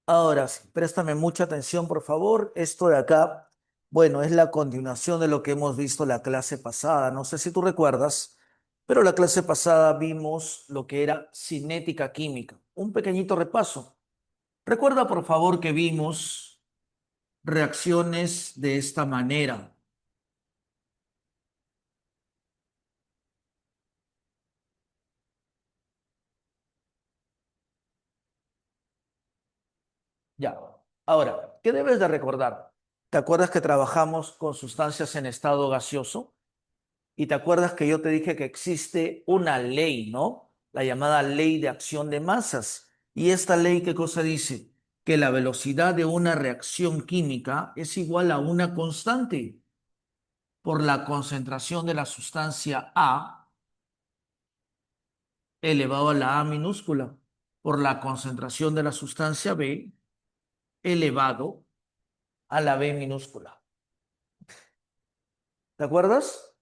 Ahora sí, préstame mucha atención, por favor. Esto de acá, bueno, es la continuación de lo que hemos visto la clase pasada. No sé si tú recuerdas, pero la clase pasada vimos lo que era cinética química. Un pequeñito repaso. Recuerda, por favor, que vimos reacciones de esta manera. Ya. Ahora, ¿qué debes de recordar? ¿Te acuerdas que trabajamos con sustancias en estado gaseoso? Y te acuerdas que yo te dije que existe una ley, ¿no? La llamada ley de acción de masas. ¿Y esta ley qué cosa dice? Que la velocidad de una reacción química es igual a una constante por la concentración de la sustancia A elevado a la A minúscula por la concentración de la sustancia B elevado a la B minúscula. ¿Te acuerdas?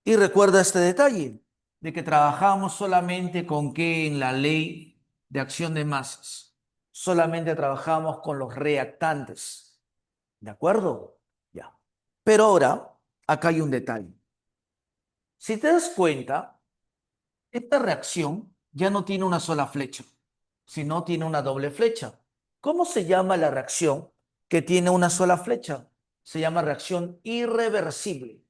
Y recuerda este detalle de que trabajamos solamente con qué en la ley de acción de masas. Solamente trabajamos con los reactantes. ¿De acuerdo? Ya. Pero ahora, acá hay un detalle. Si te das cuenta, esta reacción ya no tiene una sola flecha, sino tiene una doble flecha. ¿Cómo se llama la reacción que tiene una sola flecha? Se llama reacción irreversible.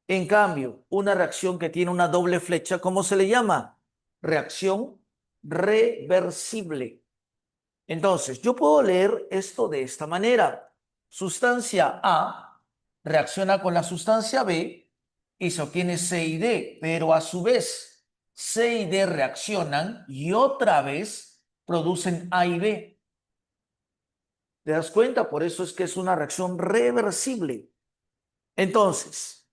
En cambio, una reacción que tiene una doble flecha, ¿cómo se le llama? Reacción reversible. Entonces, yo puedo leer esto de esta manera. Sustancia A reacciona con la sustancia B y se obtiene C y D, pero a su vez C y D reaccionan y otra vez producen A y B. ¿Te das cuenta? Por eso es que es una reacción reversible. Entonces,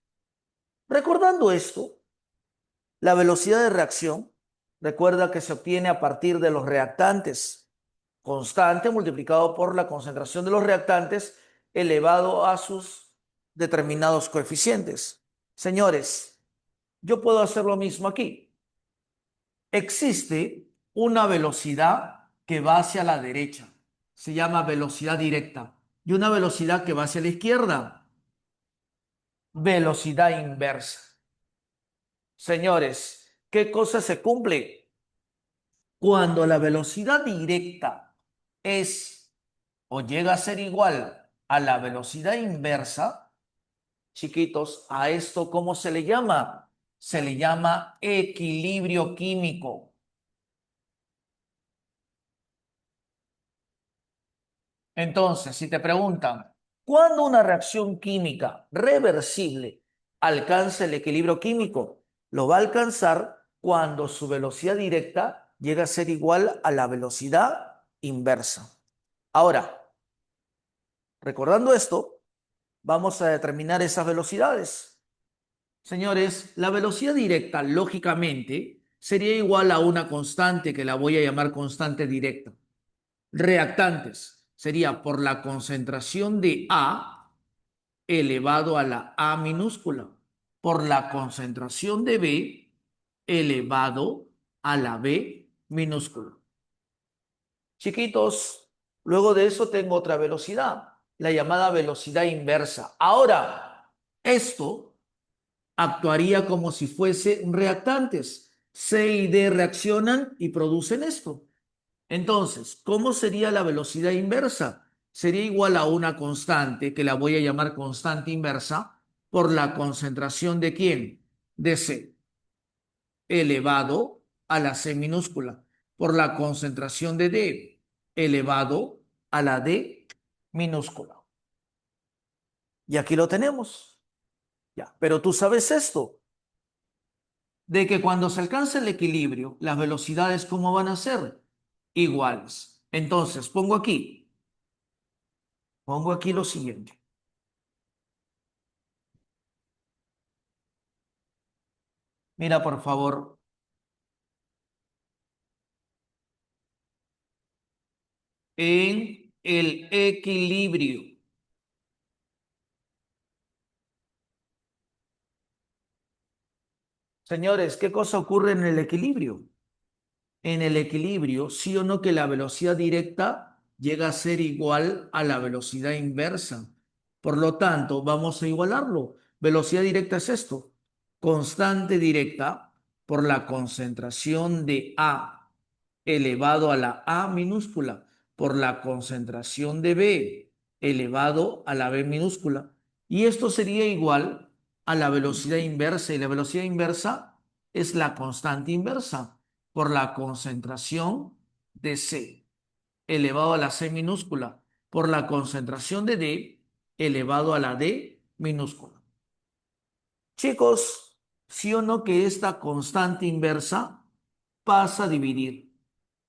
recordando esto, la velocidad de reacción, recuerda que se obtiene a partir de los reactantes, constante multiplicado por la concentración de los reactantes elevado a sus determinados coeficientes. Señores, yo puedo hacer lo mismo aquí. Existe una velocidad que va hacia la derecha, se llama velocidad directa, y una velocidad que va hacia la izquierda, velocidad inversa. Señores, ¿qué cosa se cumple? Cuando la velocidad directa es o llega a ser igual a la velocidad inversa, chiquitos, a esto, ¿cómo se le llama? Se le llama equilibrio químico. Entonces, si te preguntan, ¿cuándo una reacción química reversible alcanza el equilibrio químico? Lo va a alcanzar cuando su velocidad directa llega a ser igual a la velocidad inversa. Ahora, recordando esto, vamos a determinar esas velocidades. Señores, la velocidad directa, lógicamente, sería igual a una constante que la voy a llamar constante directa. Reactantes sería por la concentración de A elevado a la A minúscula, por la concentración de B elevado a la B minúscula. Chiquitos, luego de eso tengo otra velocidad, la llamada velocidad inversa. Ahora, esto actuaría como si fuesen reactantes. C y D reaccionan y producen esto. Entonces, ¿cómo sería la velocidad inversa? Sería igual a una constante, que la voy a llamar constante inversa, por la concentración de ¿quién? De C, elevado a la C minúscula, por la concentración de D, elevado a la D minúscula. Y aquí lo tenemos. Ya, pero tú sabes esto, de que cuando se alcanza el equilibrio, las velocidades, ¿cómo van a ser? Iguales. Entonces, pongo aquí lo siguiente. Mira, por favor, en el equilibrio. Señores, ¿qué cosa ocurre en el equilibrio? En el equilibrio, sí o no que la velocidad directa llega a ser igual a la velocidad inversa. Por lo tanto, vamos a igualarlo. Velocidad directa es esto. Constante directa por la concentración de A elevado a la A minúscula por la concentración de B elevado a la B minúscula. Y esto sería igual a la velocidad inversa. Y la velocidad inversa es la constante inversa por la concentración de C elevado a la C minúscula por la concentración de D elevado a la D minúscula. Chicos, sí o no que esta constante inversa pasa a dividir.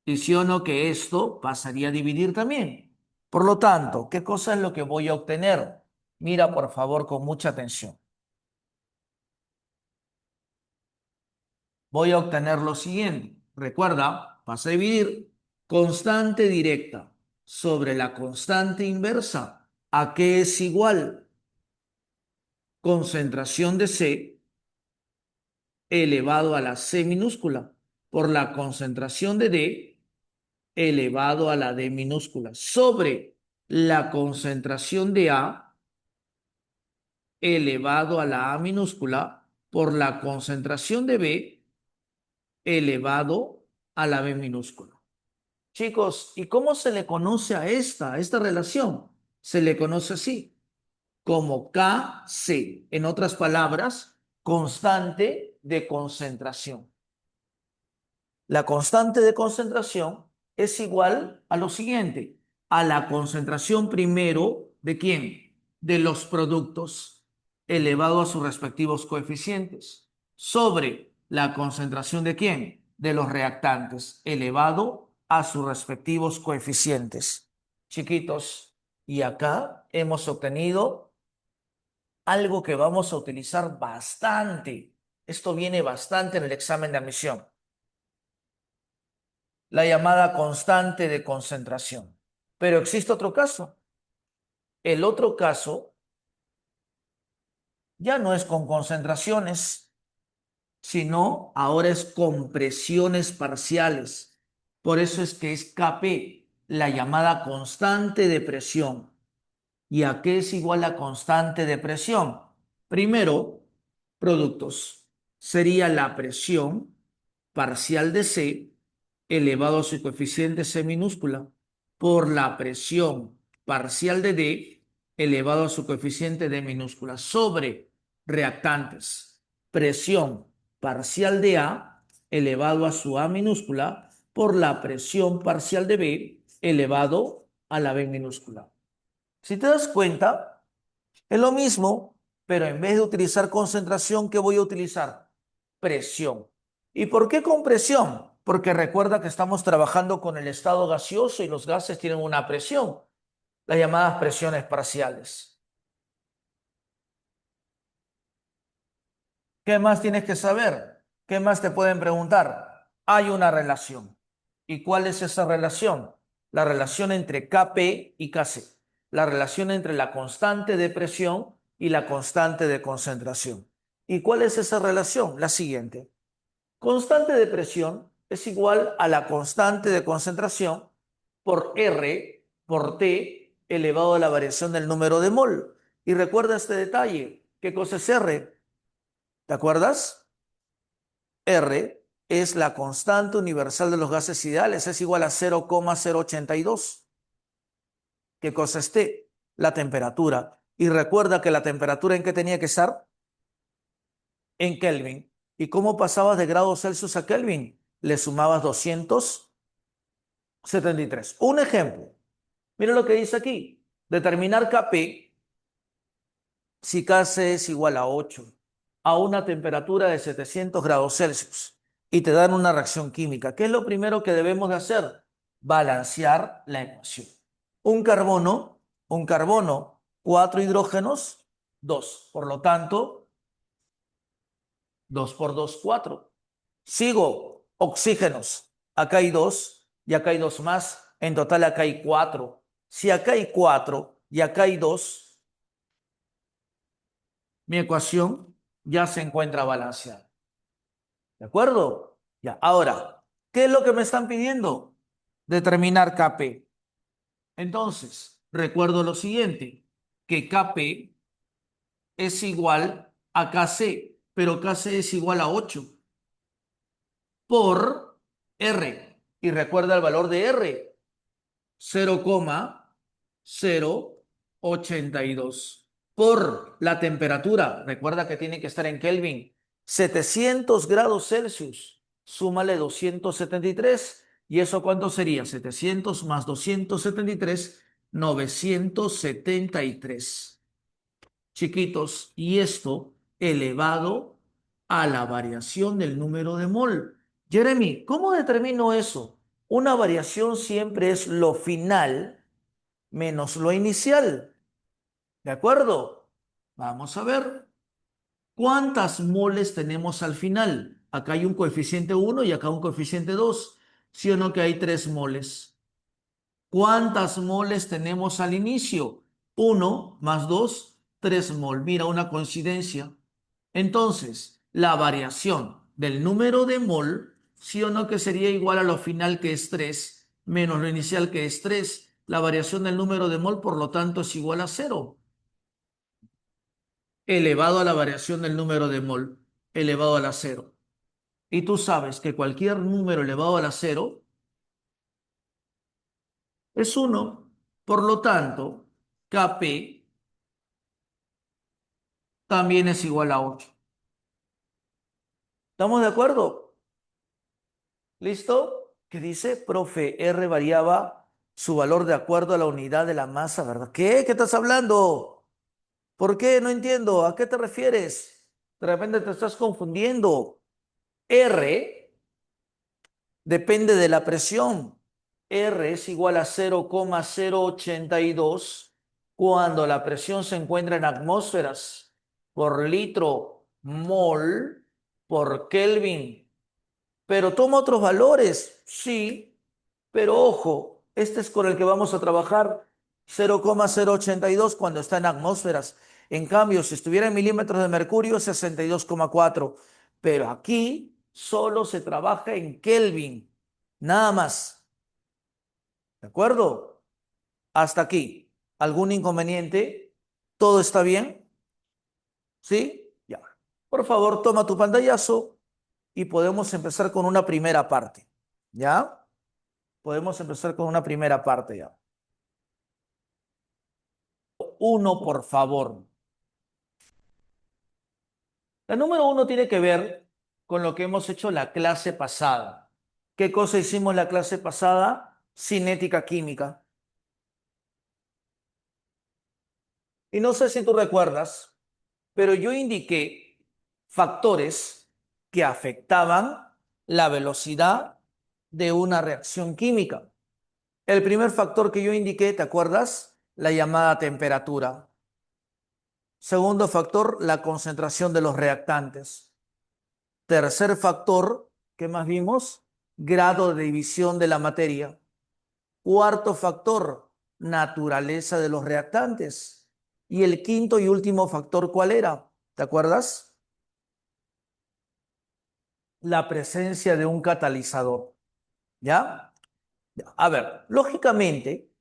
Y sí o no que esto pasaría a dividir también. Por lo tanto, ¿qué cosa es lo que voy a obtener? Mira, por favor, con mucha atención. Voy a obtener lo siguiente. Recuerda, pasa a dividir constante directa sobre la constante inversa. ¿A qué es igual? Concentración de C elevado a la C minúscula por la concentración de D elevado a la D minúscula sobre la concentración de A elevado a la A minúscula por la concentración de B elevado a la B minúscula. Chicos, ¿y cómo se le conoce a esta relación? Se le conoce así, como Kc. En otras palabras, constante de concentración. La constante de concentración es igual a lo siguiente, a la concentración primero de ¿quién? De los productos elevado a sus respectivos coeficientes sobre la concentración de ¿quién? De los reactantes elevado a sus respectivos coeficientes. Chiquitos, y acá hemos obtenido algo que vamos a utilizar bastante. Esto viene bastante en el examen de admisión, la llamada constante de concentración. Pero existe otro caso. El otro caso ya no es con concentraciones, sino ahora es con presiones parciales. Por eso es que es Kp, la llamada constante de presión. ¿Y a qué es igual la constante de presión? Primero, productos. Sería la presión parcial de C elevado a su coeficiente C minúscula por la presión parcial de D elevado a su coeficiente D minúscula sobre reactantes. Presión parcial de A elevado a su A minúscula por la presión parcial de B elevado a la B minúscula. Si te das cuenta, es lo mismo, pero en vez de utilizar concentración, ¿qué voy a utilizar? Presión. ¿Y por qué con presión? Porque recuerda que estamos trabajando con el estado gaseoso y los gases tienen una presión, las llamadas presiones parciales. ¿Qué más tienes que saber? ¿Qué más te pueden preguntar? Hay una relación. ¿Y cuál es esa relación? La relación entre Kp y Kc. La relación entre la constante de presión y la constante de concentración. ¿Y cuál es esa relación? La siguiente. Constante de presión es igual a la constante de concentración por R por T elevado a la variación del número de mol. Y recuerda este detalle. ¿Qué cosa es R? ¿Te acuerdas? R es la constante universal de los gases ideales, es igual a 0,082. ¿Qué cosa es T? La temperatura. Y recuerda que la temperatura ¿en qué tenía que estar? En Kelvin. ¿Y cómo pasabas de grados Celsius a Kelvin? Le sumabas 273. Un ejemplo. Mira lo que dice aquí. Determinar Kp si Kc es igual a 8 a una temperatura de 700 grados Celsius y te dan una reacción química. ¿Qué es lo primero que debemos de hacer? Balancear la ecuación. Un carbono, 4 hidrógenos, 2. Por lo tanto, 2 por 2, 4. Sigo, oxígenos. Acá hay 2 y acá hay 2 más. En total acá hay 4. Si acá hay 4 y acá hay 2, mi ecuación ya se encuentra balanceada. ¿De acuerdo? Ya. Ahora, ¿qué es lo que me están pidiendo? Determinar Kp. Entonces, recuerdo lo siguiente, que Kp es igual a Kc, pero Kc es igual a 8 por R. Y recuerda el valor de R, 0,082 por la temperatura. Recuerda que tiene que estar en Kelvin. 700 grados Celsius. Súmale 273. ¿Y eso cuánto sería? 700 más 273, 973. Chiquitos, y esto elevado a la variación del número de mol. Jeremy, ¿cómo determino eso? Una variación siempre es lo final menos lo inicial. ¿De acuerdo? Vamos a ver. ¿Cuántas moles tenemos al final? Acá hay un coeficiente 1 y acá un coeficiente 2. ¿Sí o no que hay 3 moles? ¿Cuántas moles tenemos al inicio? 1 más 2, 3 mol. Mira, una coincidencia. Entonces, la variación del número de mol, sí o no que sería igual a lo final que es 3, menos lo inicial que es 3. La variación del número de mol, por lo tanto, es igual a 0, elevado a la variación del número de mol, elevado a la 0. Y tú sabes que cualquier número elevado a la 0 es 1. Por lo tanto, Kp también es igual a 8. ¿Estamos de acuerdo? ¿Listo? ¿Qué dice? Profe, R variaba su valor de acuerdo a la unidad de la masa, ¿verdad? ¿Qué? ¿Qué estás hablando? ¿Por qué? No entiendo. ¿A qué te refieres? De repente te estás confundiendo. R depende de la presión. R es igual a 0,082 cuando la presión se encuentra en atmósferas por litro mol por Kelvin. Pero toma otros valores, sí, pero ojo, este es con el que vamos a trabajar, 0,082 cuando está en atmósferas. En cambio, si estuviera en milímetros de mercurio, es 62,4. Pero aquí solo se trabaja en Kelvin, nada más. ¿De acuerdo? Hasta aquí. ¿Algún inconveniente? ¿Todo está bien? ¿Sí? Ya. Por favor, toma tu pantallazo y podemos empezar con una primera parte. ¿Ya? Podemos empezar con una primera parte ya. Uno, por favor. La número uno tiene que ver con lo que hemos hecho la clase pasada. ¿Qué cosa hicimos la clase pasada? Cinética química. Y no sé si tú recuerdas, pero yo indiqué factores que afectaban la velocidad de una reacción química. El primer factor que yo indiqué, ¿te acuerdas? La llamada temperatura. Segundo factor, la concentración de los reactantes. Tercer factor, ¿qué más vimos? Grado de división de la materia. Cuarto factor, naturaleza de los reactantes. Y el quinto y último factor, ¿cuál era? ¿Te acuerdas? La presencia de un catalizador. ¿Ya? A ver, lógicamente,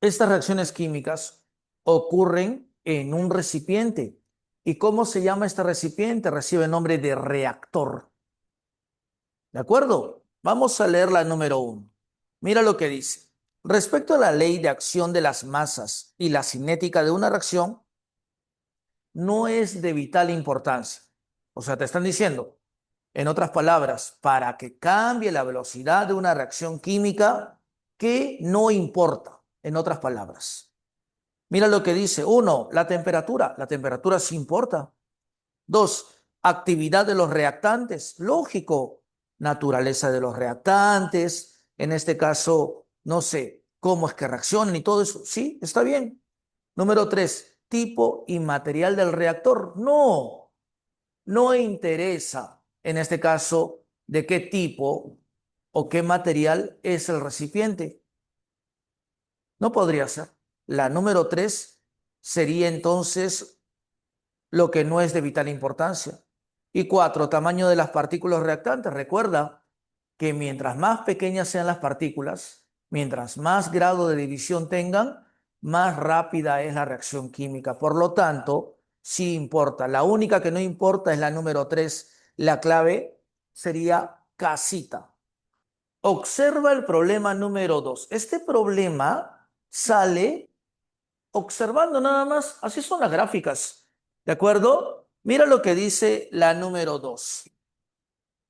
estas reacciones químicas ocurren en un recipiente. ¿Y cómo se llama este recipiente? Recibe el nombre de reactor. ¿De acuerdo? Vamos a leer la número uno. Mira lo que dice. Respecto a la ley de acción de las masas y la cinética de una reacción, no es de vital importancia. O sea, te están diciendo, en otras palabras, para que cambie la velocidad de una reacción química, que no importa, en otras palabras. Mira lo que dice. Uno, la temperatura. La temperatura sí importa. Dos, actividad de los reactantes. Lógico, naturaleza de los reactantes. En este caso, no sé cómo es que reaccionan y todo eso. Sí, está bien. Número tres, tipo y material del reactor. No, no interesa en este caso de qué tipo o qué material es el recipiente. No podría ser. La número tres sería entonces lo que no es de vital importancia. Y cuatro, tamaño de las partículas reactantes. Recuerda que mientras más pequeñas sean las partículas, Mientras más grado de división tengan, más rápida es la reacción química. Por lo tanto, sí importa. La única que no importa es la número 3. La clave sería casita. Observa el problema número 2. Este problema sale observando nada más. Así son las gráficas. ¿De acuerdo? Mira lo que dice la número 2.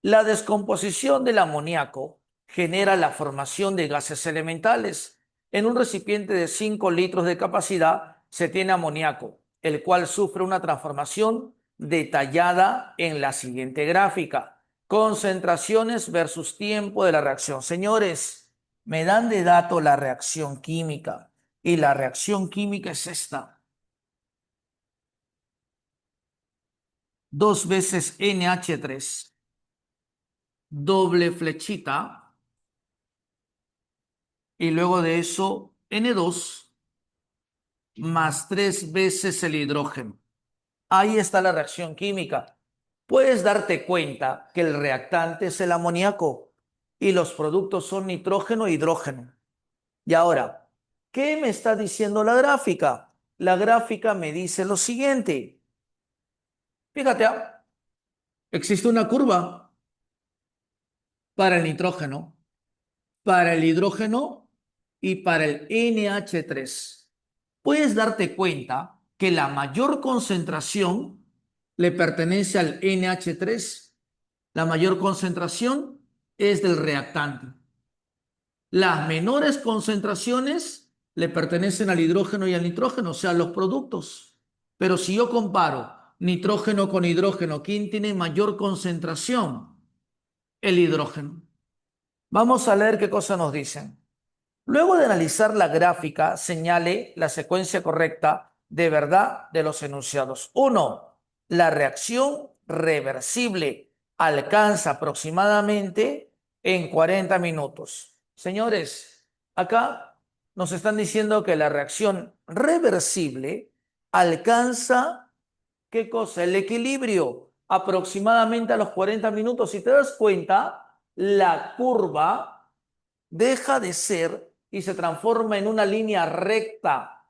La descomposición del amoníaco genera la formación de gases elementales. En un recipiente de 5 litros de capacidad se tiene amoníaco, el cual sufre una transformación detallada en la siguiente gráfica. Concentraciones versus tiempo de la reacción. Señores, me dan de dato la reacción química y la reacción química es esta. 2 veces NH3, doble flechita, y luego de eso N2 más 3 veces el hidrógeno. Ahí está la reacción química. Puedes darte cuenta que el reactante es el amoníaco y los productos son nitrógeno e hidrógeno. Y ahora, ¿qué me está diciendo la gráfica? La gráfica me dice lo siguiente. Fíjate, existe una curva para el nitrógeno, para el hidrógeno y para el NH3. Puedes darte cuenta que la mayor concentración le pertenece al NH3. La mayor concentración es del reactante. Las menores concentraciones le pertenecen al hidrógeno y al nitrógeno, o sea, los productos. Pero si yo comparo nitrógeno con hidrógeno, ¿quién tiene mayor concentración? El hidrógeno. Vamos a leer qué cosa nos dicen. Luego de analizar la gráfica, señale la secuencia correcta de verdad de los enunciados. 1. La reacción reversible alcanza aproximadamente en 40 minutos. Señores, acá nos están diciendo que la reacción reversible alcanza, ¿qué cosa? El equilibrio aproximadamente a los 40 minutos. Si te das cuenta, la curva deja de ser y se transforma en una línea recta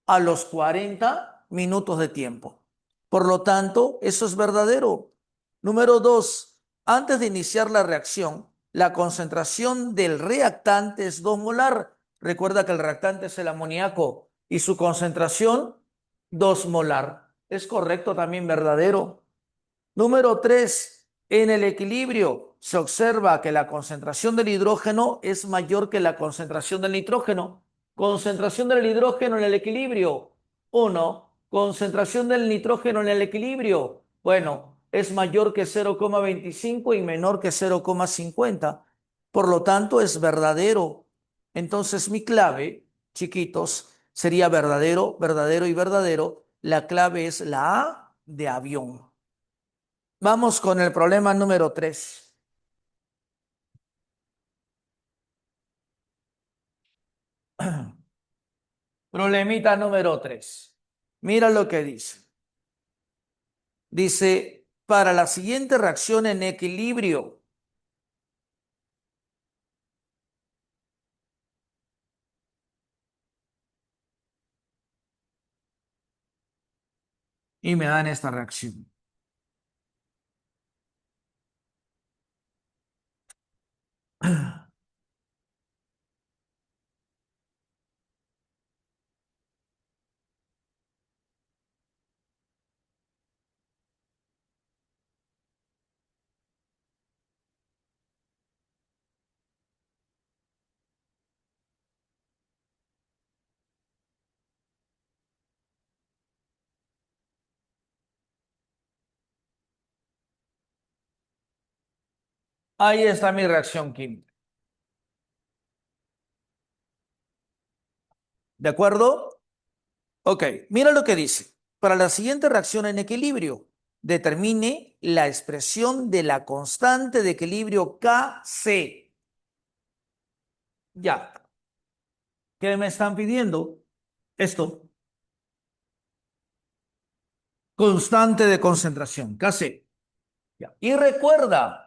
a los 40 minutos de tiempo. Por lo tanto, eso es verdadero. Número 2, antes de iniciar la reacción, la concentración del reactante es 2 molar. Recuerda que el reactante es el amoníaco y su concentración 2 molar. Es correcto, también verdadero. Número 3, en el equilibrio se observa que la concentración del hidrógeno es mayor que la concentración del nitrógeno. Concentración del hidrógeno en el equilibrio, 1. Concentración del nitrógeno en el equilibrio, bueno, es mayor que 0,25 y menor que 0,50. Por lo tanto, es verdadero. Entonces, mi clave, chiquitos, sería verdadero, verdadero y verdadero. La clave es la A de avión. Vamos con el problema número 3. Problemita número 3. Mira lo que dice. Dice, para la siguiente reacción en equilibrio, y me dan esta reacción. Ahí está mi reacción química. ¿De acuerdo? Ok, mira lo que dice. Para la siguiente reacción en equilibrio, determine la expresión de la constante de equilibrio Kc. Ya. ¿Qué me están pidiendo? Esto. Constante de concentración, Kc. Ya. Y recuerda,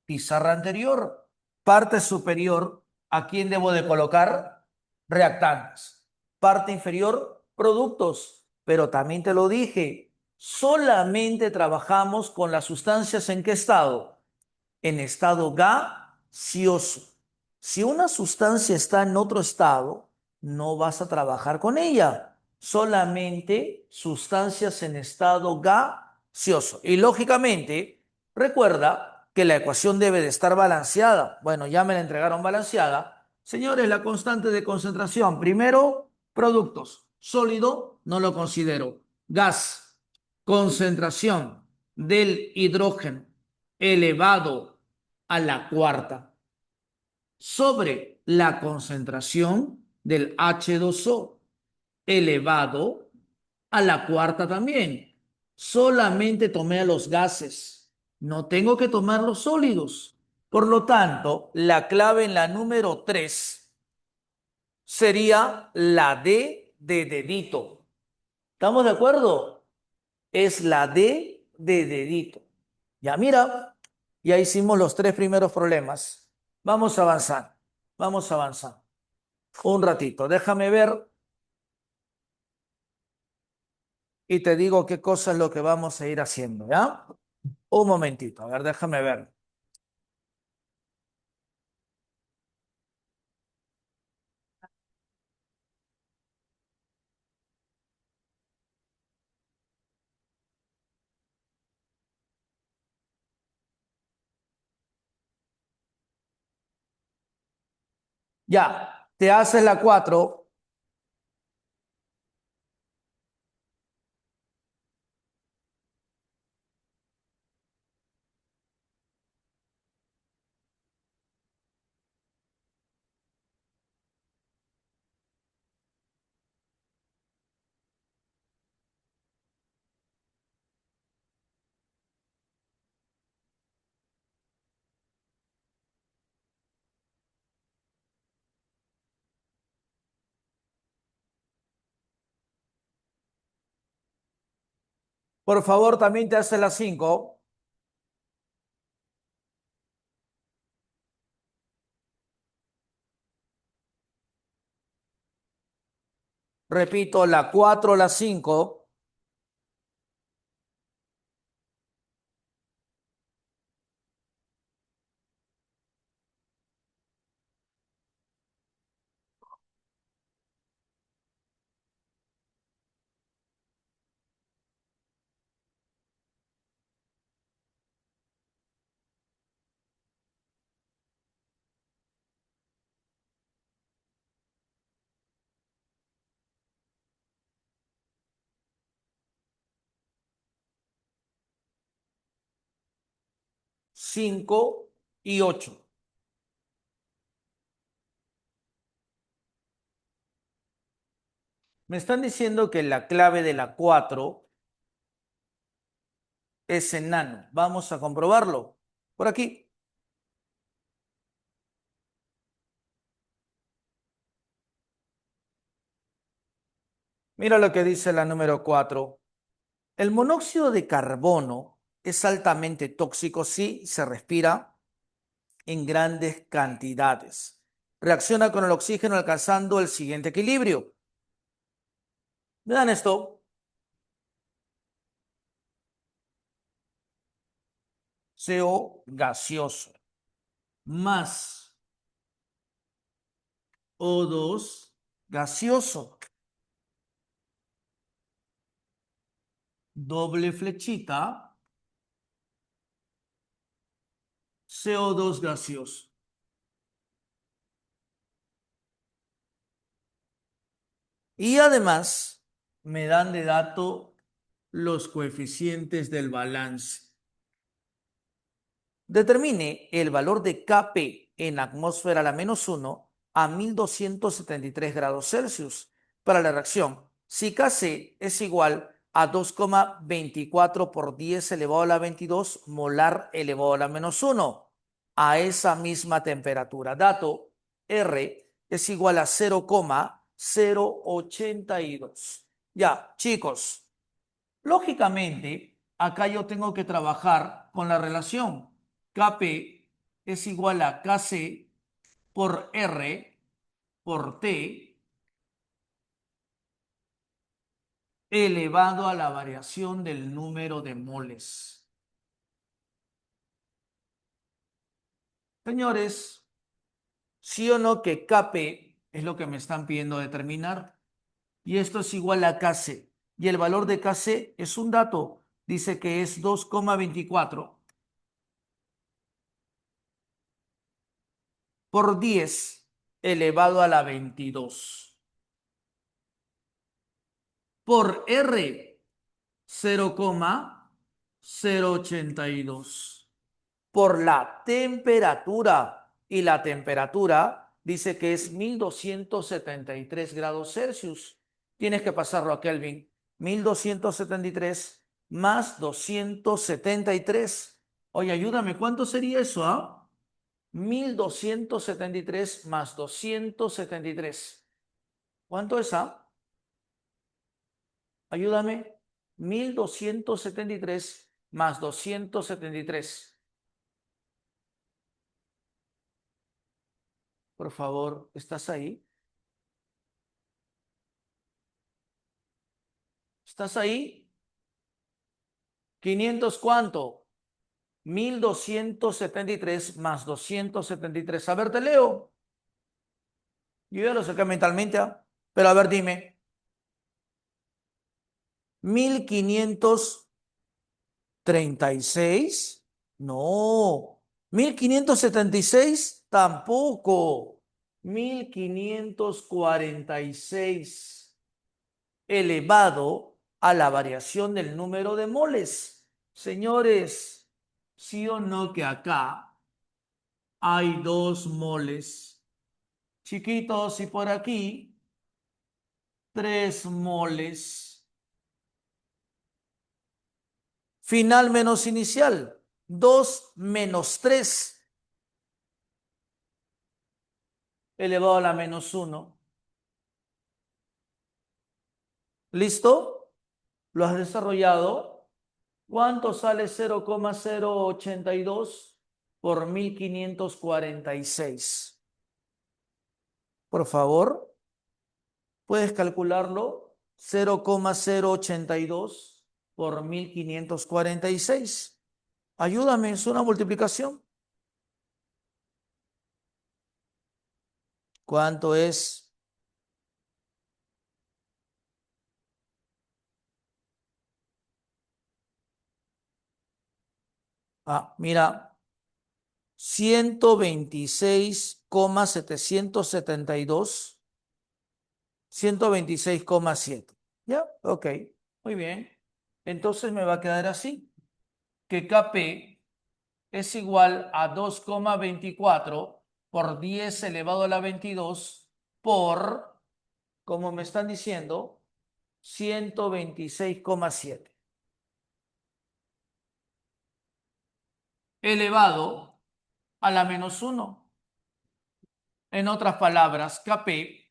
pizarra anterior, parte superior ¿A quién debo de colocar? Reactantes. Parte inferior, productos. Pero también te lo dije, solamente trabajamos con las sustancias ¿en qué estado? En estado gaseoso. Si una sustancia está en otro estado, no vas a trabajar con ella. Solamente sustancias en estado gaseoso. Y lógicamente, recuerda que la ecuación debe de estar balanceada. Bueno, ya me la entregaron balanceada. Señores, la constante de concentración. Primero, productos. Sólido, no lo considero. Gas, concentración del hidrógeno elevado a la cuarta sobre la concentración del H2O elevado a la cuarta también. Solamente tomé a los gases, no tengo que tomar los sólidos. Por lo tanto, la clave en la número 3 sería la D de dedito. ¿Estamos de acuerdo? Es la D de dedito. Ya mira, ya hicimos los tres primeros problemas. Vamos a avanzar, vamos a avanzar. Un ratito, déjame ver y te digo qué cosa es lo que vamos a ir haciendo, ¿ya? Un momentito, a ver, déjame ver. Ya, te haces la 4. Por favor, también te haces la 5. Repito, la 4, la 5. Cinco y 8. Me están diciendo que la clave de la 4 es enano. Vamos a comprobarlo. Por aquí. Mira lo que dice la número 4. El monóxido de carbono es altamente tóxico si se respira en grandes cantidades. Reacciona con el oxígeno alcanzando el siguiente equilibrio. Vean esto. CO gaseoso más O2 gaseoso. Doble flechita. CO2 gaseoso. Y además me dan de dato los coeficientes del balance. Determine el valor de Kp en atmósfera a la -1 a 1273 grados Celsius para la reacción. Si Kc es igual a 2,24 por 10 elevado a la 22 molar elevado a la -1 a esa misma temperatura. Dato R es igual a 0,082. Ya, chicos, lógicamente, acá yo tengo que trabajar con la relación. Kp es igual a Kc por R por T elevado a la variación del número de moles. Señores, ¿sí o no que Kp es lo que me están pidiendo determinar? Y esto es igual a Kc. Y el valor de Kc es un dato. Dice que es 2,24 por 10 elevado a la 22. Por R, 0,082. Por la temperatura. Y la temperatura dice que es 1273 grados Celsius. Tienes que pasarlo a Kelvin. 1273 más 273. Oye, ayúdame, ¿cuánto sería eso, ah? 1273 más 273. ¿Cuánto es, ah? Ayúdame. 1273 más 273. Por favor, ¿estás ahí? ¿Estás ahí? ¿500 cuánto? 1273 más 273. A ver, te leo. Yo ya lo saqué mentalmente, ¿ah? Pero a ver, dime. 1536. No. 1576 tampoco. 1546 elevado a la variación del número de moles. Señores, sí o no que acá hay 2 moles chiquitos y por aquí 3 moles. Final menos inicial. 2 menos 3 elevado a la -1. ¿Listo? ¿Lo has desarrollado? ¿Cuánto sale 0,082 por 1546? Por favor, ¿puedes calcularlo? 0,082 por 1546. Ayúdame, es una multiplicación. ¿Cuánto es? Ah, mira, 126,772, 126,7. ¿Ya? Ok, muy bien. Entonces me va a quedar así, que Kp es igual a 2,24 por 10 elevado a la 22 por, como me están diciendo, 126,7 elevado a la -1. En otras palabras, Kp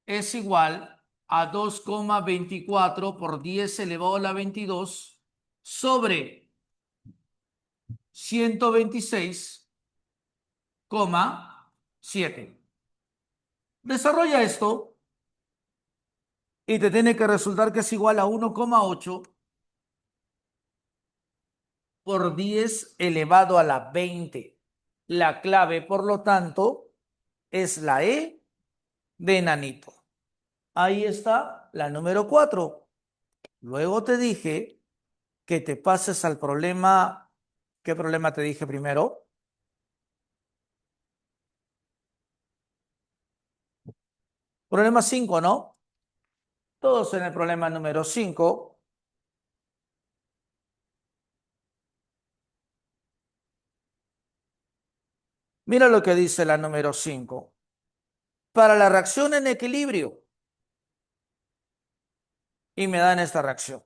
es igual a 2,24 por 10 elevado a la 22 sobre 126,7. Desarrolla esto y te tiene que resultar que es igual a 1,8 por 10 elevado a la 20. La clave, por lo tanto, es la E de enanito. Ahí está la número 4. Luego te dije que te pases al problema. ¿Qué problema te dije primero? Problema 5, ¿no? Todos en el problema número 5. Mira lo que dice la número 5. Para la reacción en equilibrio. Y me dan esta reacción.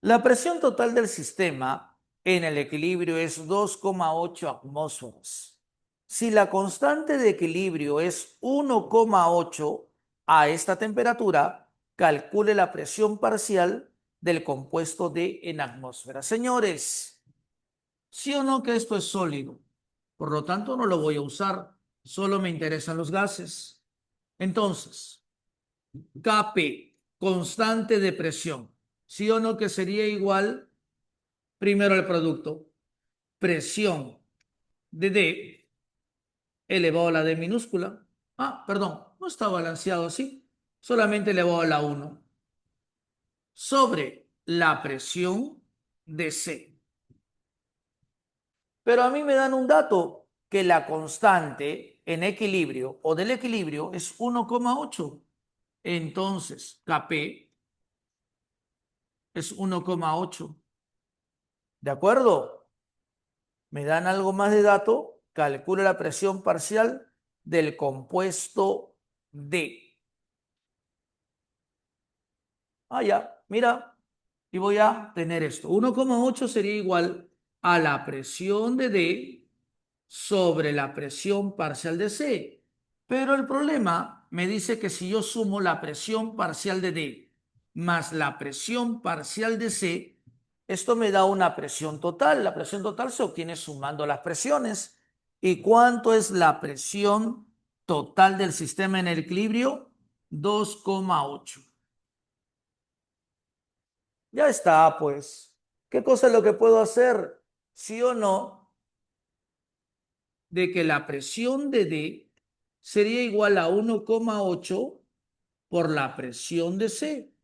La presión total del sistema en el equilibrio es 2,8 atmósferas. Si la constante de equilibrio es 1,8 a esta temperatura, calcule la presión parcial del compuesto D en atmósferas. Señores, ¿sí o no que esto es sólido? Por lo tanto, no lo voy a usar. Solo me interesan los gases. Entonces, Kp, constante de presión. ¿Sí o no que sería igual? Primero el producto. Presión de D elevado a la D minúscula. Ah, perdón, no está balanceado así. Solamente elevado a la 1. Sobre la presión de C. Pero a mí me dan un dato que la constante en equilibrio o del equilibrio es 1,8. Entonces, Kp es 1,8. ¿De acuerdo? Me dan algo más de dato. Calcule la presión parcial del compuesto D. Ah, ya, mira. Y voy a tener esto. 1,8 sería igual a la presión de D sobre la presión parcial de C. Pero el problema me dice que si yo sumo la presión parcial de D más la presión parcial de C, esto me da una presión total. La presión total se obtiene sumando las presiones. ¿Y cuánto es la presión total del sistema en el equilibrio? 2,8. Ya está, pues. ¿Qué cosa es lo que puedo hacer? ¿Sí o no? De que la presión de D sería igual a 1,8 por la presión de C.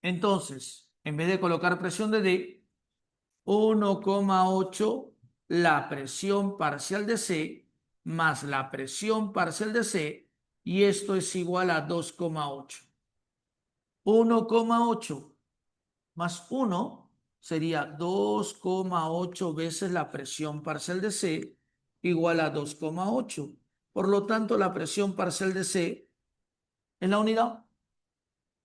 Entonces, en vez de colocar presión de D, 1,8 la presión parcial de C más la presión parcial de C, y esto es igual a 2,8. 1,8 más 1 sería 2,8 veces la presión parcial de C igual a 2,8. Por lo tanto, la presión parcial de C es la unidad.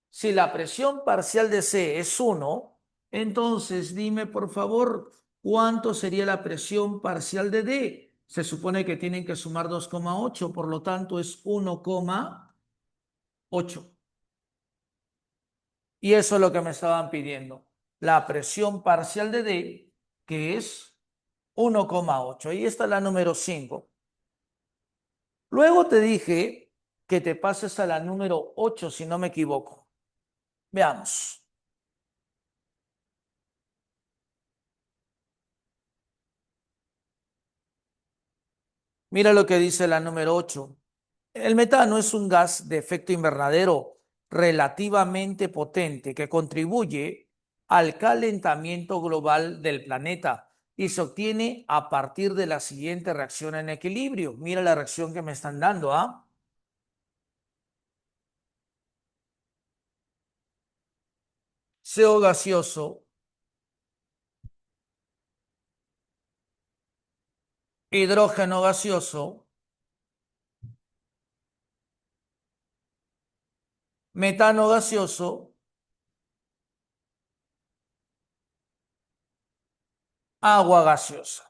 Si la presión parcial de C es 1, entonces dime por favor, ¿cuánto sería la presión parcial de D? Se supone que tienen que sumar 2,8, por lo tanto es 1,8. Y eso es lo que me estaban pidiendo. La presión parcial de D, que es 1,8. Y esta es la número 5. Luego te dije que te pases a la número 8, si no me equivoco. Veamos. Mira lo que dice la número 8. El metano es un gas de efecto invernadero relativamente potente que contribuye al calentamiento global del planeta y se obtiene a partir de la siguiente reacción en equilibrio. Mira la reacción que me están dando, ¿ah? CO gaseoso, hidrógeno gaseoso, metano gaseoso, agua gaseosa.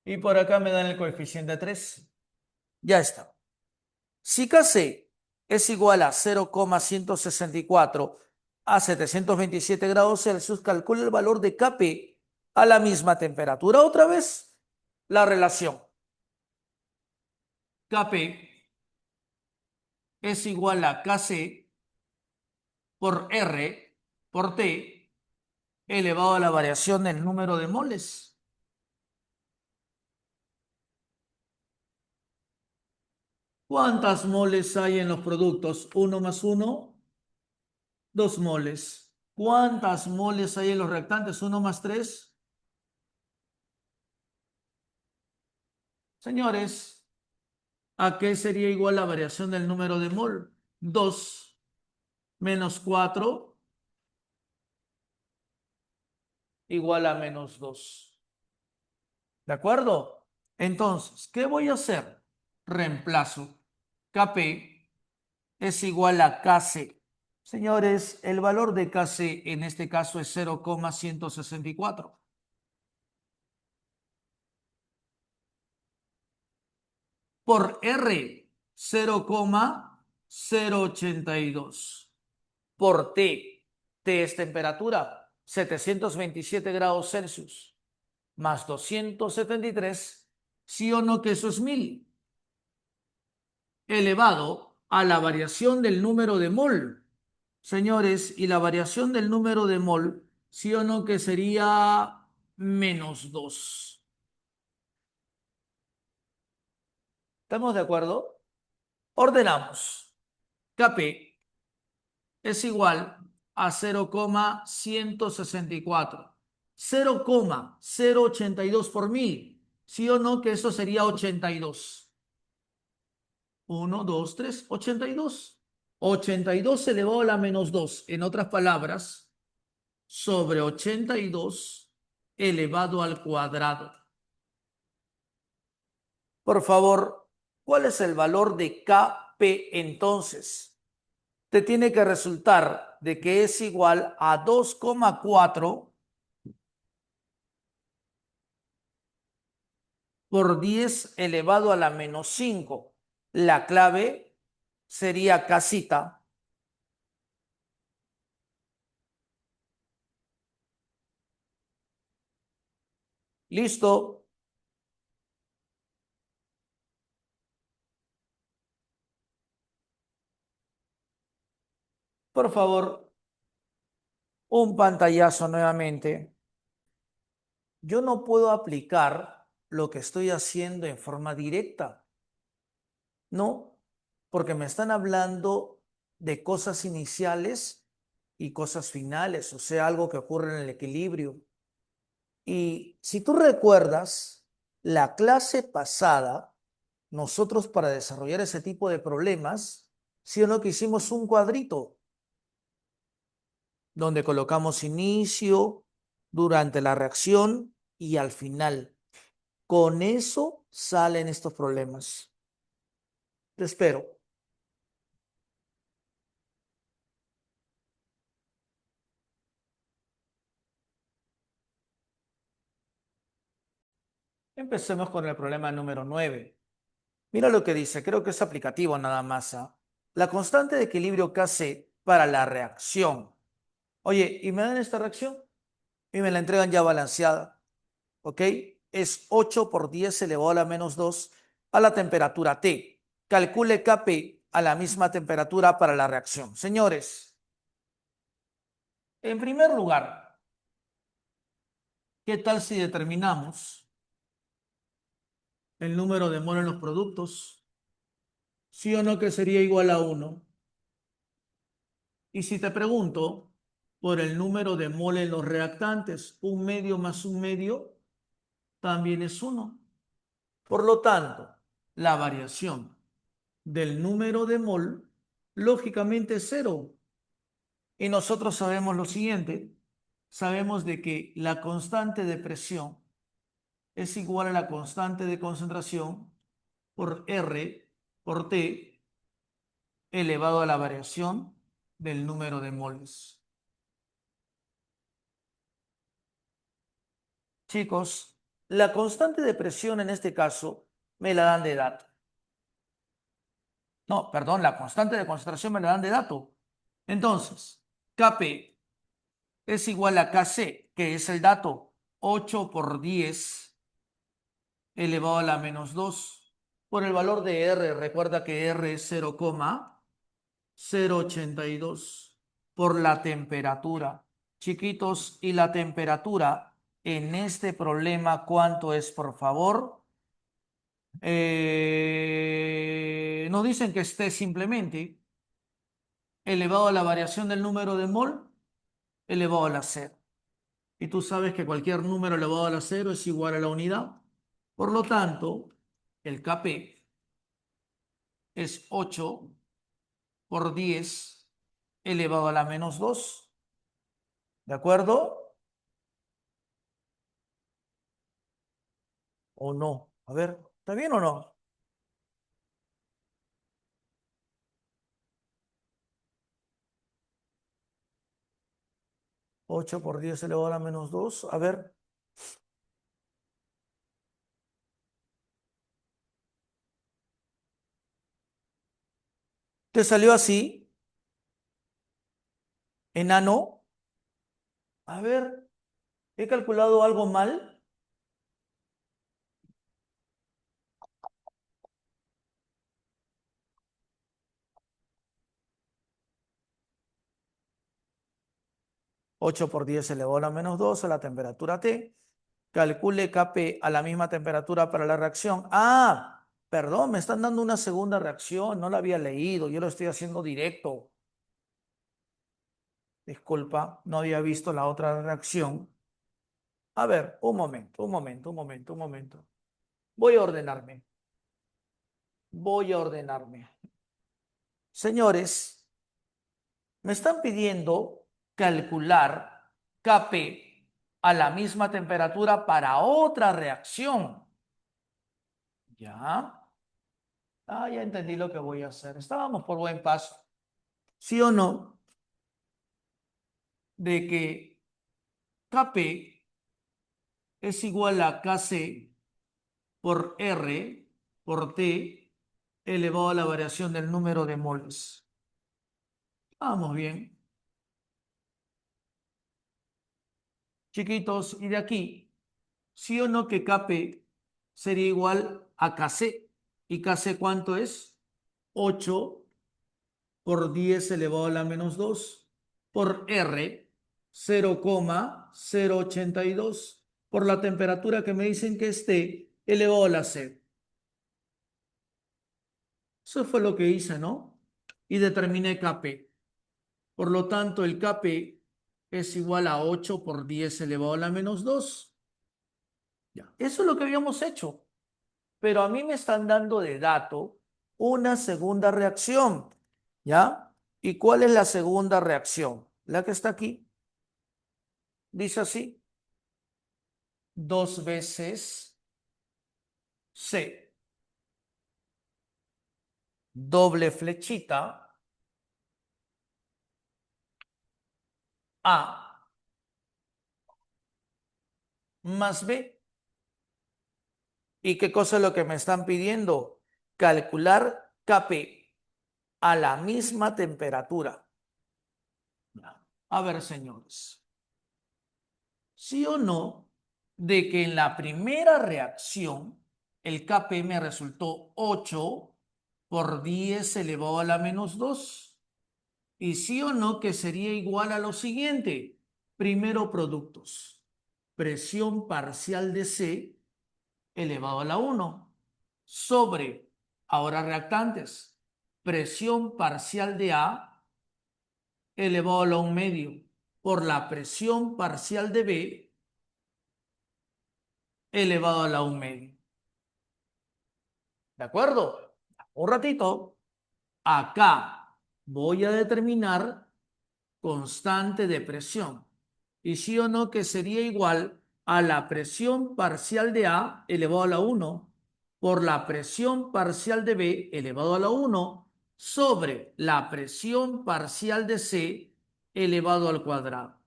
Y por acá me dan el coeficiente 3. Ya está. Si Kc es igual a 0,164 a 727 grados Celsius, calcula el valor de Kp a la misma temperatura. Otra vez, la relación. Kp es igual a Kc por R por T elevado a la variación del número de moles. ¿Cuántas moles hay en los productos? 1 más 1, 2 moles. ¿Cuántas moles hay en los reactantes? 1 más 3. Señores, ¿a qué sería igual la variación del número de mol? 2 menos 4 igual a menos 2. ¿De acuerdo? Entonces, ¿qué voy a hacer? Reemplazo. Kp es igual a Kc. Señores, el valor de Kc en este caso es 0,164. Por R, 0,082. Por T es temperatura, 727 grados Celsius, más 273, sí o no que eso es 1000, elevado a la variación del número de mol. Señores, y la variación del número de mol, sí o no que sería -2. ¿Estamos de acuerdo? Ordenamos. Kp es igual a 0,164. 0,082 por 1000. ¿Sí o no que eso sería 82? 1, 2, 3, 82. 82 elevado a la -2. En otras palabras, sobre 82 elevado al cuadrado. Por favor, ¿cuál es el valor de Kp entonces? Te tiene que resultar de que es igual a 2,4 por 10 elevado a la -5. La clave sería casita. ¿Listo? Por favor, un pantallazo nuevamente. Yo no puedo aplicar lo que estoy haciendo en forma directa, ¿no? Porque me están hablando de cosas iniciales y cosas finales, o sea, algo que ocurre en el equilibrio. Y si tú recuerdas, la clase pasada, nosotros para desarrollar ese tipo de problemas, sí o no que hicimos un cuadrito donde colocamos inicio, durante la reacción y al final. Con eso salen estos problemas. Te espero. Empecemos con el problema número 9. Mira lo que dice, creo que es aplicativo nada más. ¿Ah? La constante de equilibrio Kc para la reacción. Oye, ¿y me dan esta reacción? Y me la entregan ya balanceada. ¿Ok? Es 8 por 10 elevado a la -2 a la temperatura T. Calcule Kp a la misma temperatura para la reacción. Señores, en primer lugar, ¿qué tal si determinamos el número de mol en los productos? ¿Sí o no que sería igual a 1? Y si te pregunto por el número de mol en los reactantes, un medio más un medio también es 1. Por lo tanto, la variación del número de mol lógicamente es 0. Y nosotros sabemos lo siguiente, sabemos de que la constante de presión es igual a la constante de concentración por R por T elevado a la variación del número de moles. Chicos, la constante de presión en este caso me la dan de dato. No, perdón, la constante de concentración me la dan de dato. Entonces, Kp es igual a Kc, que es el dato 8 por 10 elevado a la -2 por el valor de R. Recuerda que R es 0,082 por la temperatura. Chiquitos, ¿y la temperatura en este problema cuánto es, por favor? Nos dicen que esté simplemente elevado a la variación del número de mol elevado a la cero. Y tú sabes que cualquier número elevado a la cero es igual a la unidad. Por lo tanto, el Kp es 8 por 10 elevado a la -2. ¿De acuerdo? ¿O no? A ver, ¿está bien o no? 8 por 10 elevado a la menos 2. A ver, ¿te salió así, enano? A ver, ¿he calculado algo mal? 8 por 10 elevado a la menos 2 a la temperatura T. Calcule Kp a la misma temperatura para la reacción. Ah, perdón, me están dando una segunda reacción. No la había leído. Yo lo estoy haciendo directo. Disculpa, no había visto la otra reacción. A ver, un momento, un momento, un momento, un momento. Voy a ordenarme. Voy a ordenarme. Señores, me están pidiendo calcular Kp a la misma temperatura para otra reacción. ¿Ya? Ah, ya entendí lo que voy a hacer. Estábamos por buen paso. ¿Sí o no? De que Kp es igual a Kc por R por T elevado a la variación del número de moles. Vamos bien. Chiquitos, y de aquí, ¿sí o no que Kp sería igual a Kc? ¿Y Kc cuánto es? 8 por 10 elevado a la menos 2 por R, 0,082 por la temperatura que me dicen que esté elevado a la C. Eso fue lo que hice, ¿no? Y determiné Kp. Por lo tanto, el Kp es igual a 8 por 10 elevado a la menos 2. Ya. Eso es lo que habíamos hecho. Pero a mí me están dando de dato una segunda reacción. ¿Ya? ¿Y cuál es la segunda reacción? La que está aquí. Dice así. 2 veces C. Doble flechita. A más B. ¿Y qué cosa es lo que me están pidiendo? Calcular Kp a la misma temperatura. A ver, señores. ¿Sí o no de que en la primera reacción el Kp me resultó 8 por 10 elevado a la menos 2? Y sí o no que sería igual a lo siguiente. Primero productos. Presión parcial de C elevado a la 1 sobre, ahora reactantes, presión parcial de A elevado a la 1 medio por la presión parcial de B elevado a la 1 medio. ¿De acuerdo? Un ratito. Acá voy a determinar constante de presión. Y sí o no que sería igual a la presión parcial de A elevado a la 1 por la presión parcial de B elevado a la 1 sobre la presión parcial de C elevado al cuadrado.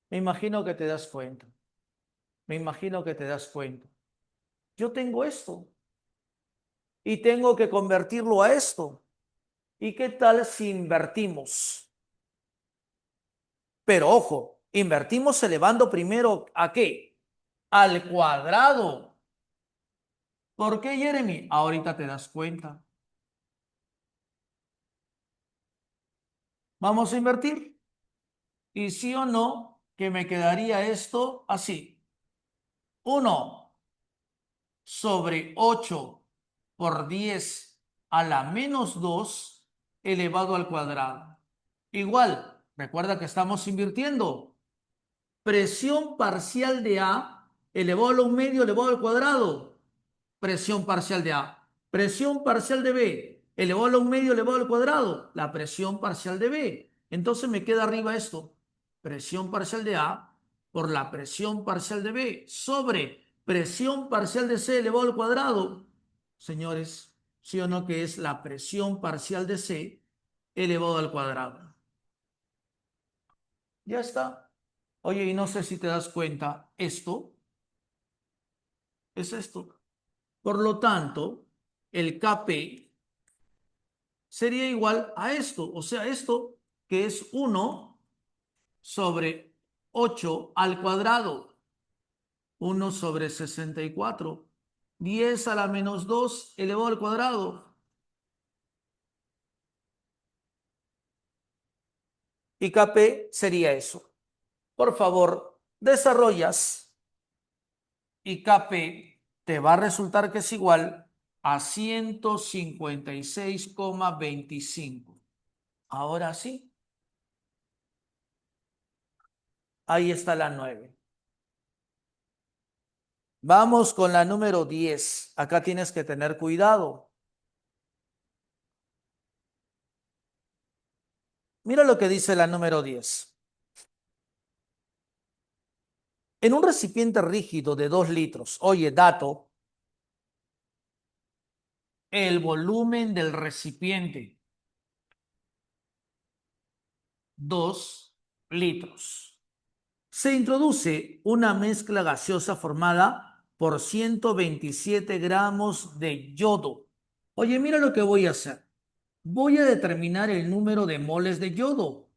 Me imagino que te das cuenta. Me imagino que te das cuenta. Yo tengo esto y tengo que convertirlo a esto. ¿Y qué tal si invertimos? Pero ojo, invertimos elevando primero ¿a qué? Al cuadrado. ¿Por qué, Jeremy? Ahorita te das cuenta. Vamos a invertir. Y sí o no, que me quedaría esto así. 1/8 por 10 a la menos 2 elevado al cuadrado. Igual, recuerda que estamos invirtiendo. Presión parcial de A elevado a lo medio elevado al cuadrado. Presión parcial de A. Presión parcial de B elevado a lo medio elevado al cuadrado. La presión parcial de B. Entonces me queda arriba esto. Presión parcial de A por la presión parcial de B sobre Presión parcial de C elevado al cuadrado. Señores, ¿sí o no que es la presión parcial de C elevado al cuadrado? Ya está. Oye, y no sé si te das cuenta, esto es esto. Por lo tanto, el Kp sería igual a esto, o sea, esto que es 1 sobre 8 al cuadrado, 1 sobre 64, 10 a la menos 2 elevado al cuadrado. Y Kp sería eso. Por favor, desarrollas y Kp te va a resultar que es igual a 156,25. Ahora sí, ahí está la 9. Vamos con la número 10. Acá tienes que tener cuidado. Mira lo que dice la número 10. En un recipiente rígido de 2 litros, oye, dato, el volumen del recipiente, 2 litros. Se introduce una mezcla gaseosa formada por 127 gramos de yodo. Oye, mira lo que voy a hacer. Voy a determinar el número de moles de yodo.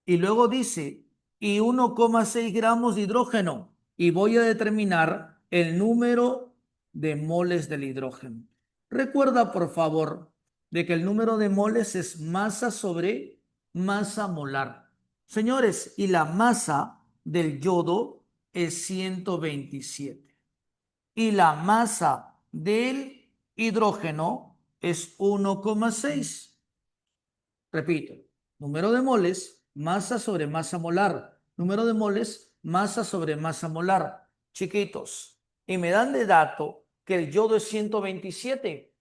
Y luego dice, y 1,6 gramos de hidrógeno. Y voy a determinar el número de moles del hidrógeno. Recuerda, por favor, de que el número de moles es masa sobre masa molar. Señores, y la masa del yodo es 127. Y la masa del hidrógeno es 1,6. Repito, número de moles, masa sobre masa molar. Número de moles, masa sobre masa molar. Chiquitos, y me dan de dato que el yodo es 127.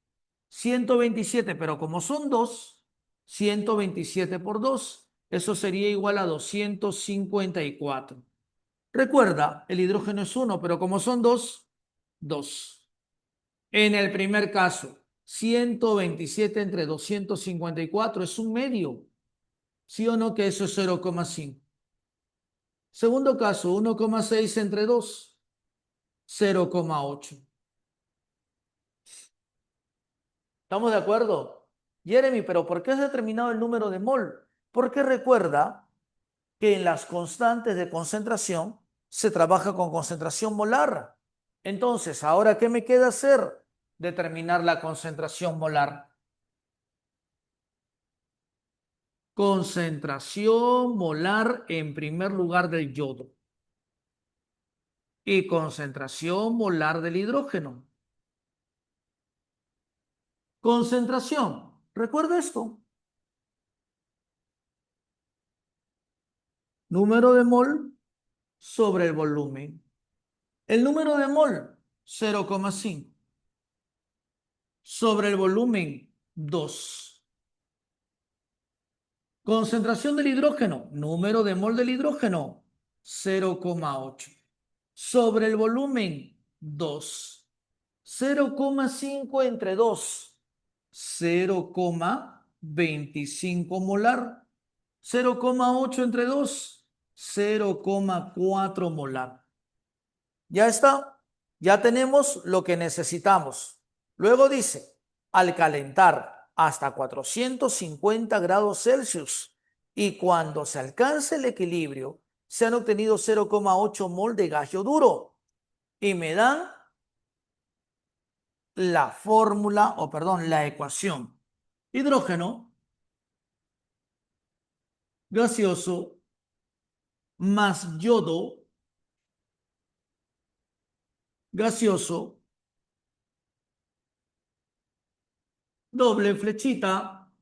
127, pero como son dos, 127 por 2, eso sería igual a 254. Recuerda, el hidrógeno es uno, pero como son dos, 2. En el primer caso, 127 entre 254 es un medio. ¿Sí o no que eso es 0,5? Segundo caso, 1,6 entre 2, 0,8. ¿Estamos de acuerdo? Jeremy, pero ¿por qué has determinado el número de mol? Porque recuerda que en las constantes de concentración se trabaja con concentración molar. Entonces, ¿ahora qué me queda hacer? Determinar la concentración molar. Concentración molar en primer lugar del yodo y concentración molar del hidrógeno. Concentración. Recuerda esto. Número de mol sobre el volumen. El número de mol, 0,5. Sobre el volumen, 2. Concentración del hidrógeno. Número de mol del hidrógeno, 0,8. Sobre el volumen, 2. 0,5 entre 2. 0,25 molar. 0,8 entre 2, 0,4 molar. Ya está, ya tenemos lo que necesitamos. Luego dice, al calentar hasta 450 grados Celsius y cuando se alcance el equilibrio, se han obtenido 0,8 mol de gas duro y me dan la fórmula, o perdón, la ecuación. Hidrógeno gaseoso más yodo gaseoso, doble flechita,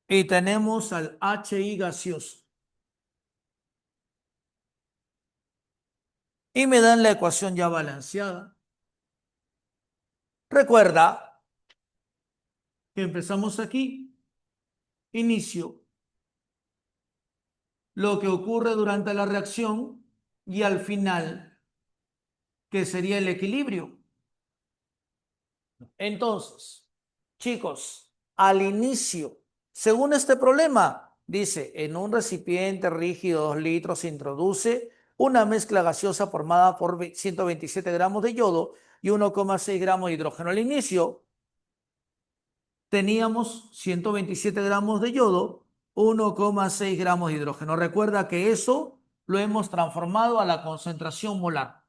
y tenemos al HI gaseoso. Y me dan la ecuación ya balanceada. Recuerda que empezamos aquí, inicio, lo que ocurre durante la reacción y al final, que sería el equilibrio. Entonces, chicos, al inicio, según este problema, dice, en un recipiente rígido 2 litros se introduce una mezcla gaseosa formada por 127 gramos de yodo y 1,6 gramos de hidrógeno. Al inicio teníamos 127 gramos de yodo, 1,6 gramos de hidrógeno. Recuerda que eso lo hemos transformado a la concentración molar.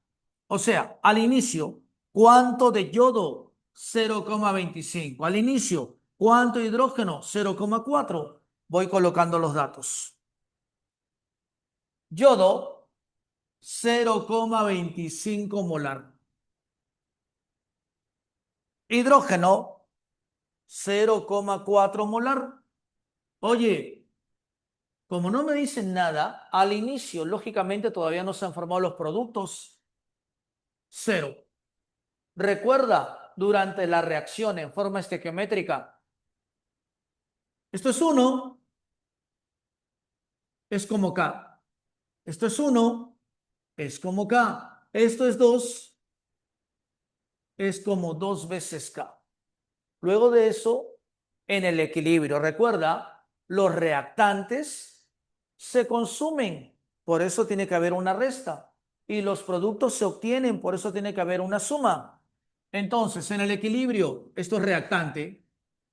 O sea, al inicio, ¿cuánto de yodo? 0,25. Al inicio, ¿cuánto de hidrógeno? 0,4. Voy colocando los datos. Yodo, 0,25 molar. Hidrógeno, 0,4 molar. Oye, como no me dicen nada, al inicio, lógicamente, todavía no se han formado los productos. Cero. Recuerda, durante la reacción en forma estequiométrica, esto es 1, es como K. Esto es 1, es como K. Esto es 2, es como 2 veces K. Luego de eso, en el equilibrio, recuerda, los reactantes se consumen, por eso tiene que haber una resta. Y los productos se obtienen, por eso tiene que haber una suma. Entonces, en el equilibrio, esto es reactante,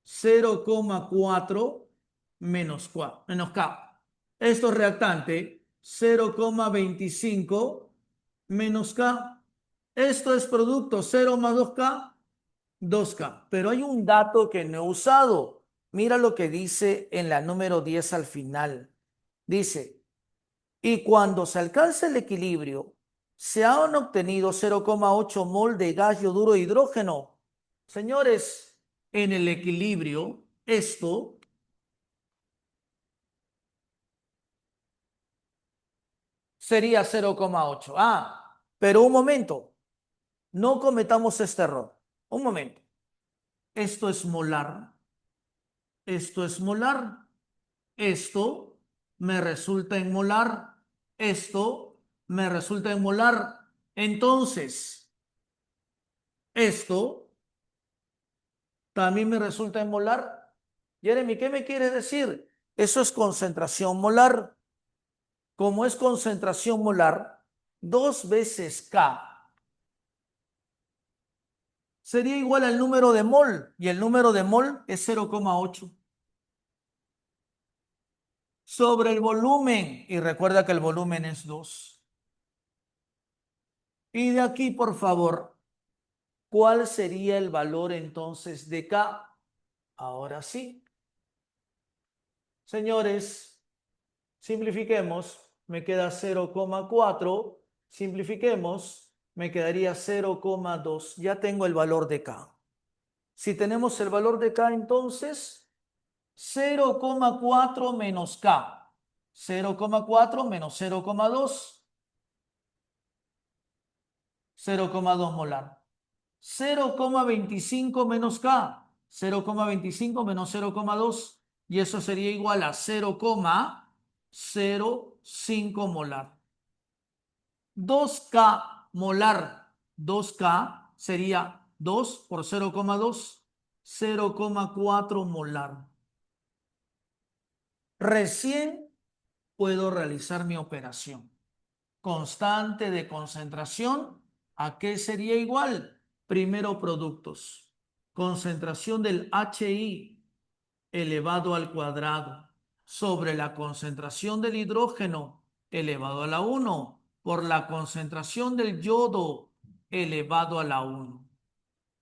0,4 menos K. Esto es reactante, 0,25 menos K. Esto es producto, 0 más 2K, 2K. Pero hay un dato que no he usado. Mira lo que dice en la número 10 al final. Dice, y cuando se alcanza el equilibrio, se han obtenido 0,8 mol de gas yoduro de hidrógeno. Señores, en el equilibrio, esto sería 0,8. Ah, pero un momento, no cometamos este error. Un momento. Esto es molar. Esto es molar. Esto me resulta en molar. Esto me resulta en molar. Entonces, esto también me resulta en molar. Jeremy, ¿qué me quieres decir? Eso es concentración molar. Como es concentración molar, 2 veces K sería igual al número de mol. Y el número de mol es 0,8. Sobre el volumen. Y recuerda que el volumen es 2. Y de aquí, por favor, ¿cuál sería el valor entonces de K? Ahora sí. Señores, simplifiquemos. Me queda 0,4. Simplifiquemos. Me quedaría 0,2. Ya tengo el valor de K. Si tenemos el valor de K, entonces 0,4 menos K. 0,4 menos 0,2. 0,2 molar. 0,25 menos K, 0,25 menos 0,2, y eso sería igual a 0,05 molar. 2K molar, 2K sería 2 por 0,2, 0,4 molar. Recién puedo realizar mi operación. Constante de concentración, ¿a qué sería igual? Primero productos. Concentración del HI elevado al cuadrado sobre la concentración del hidrógeno elevado a la 1 por la concentración del yodo elevado a la 1.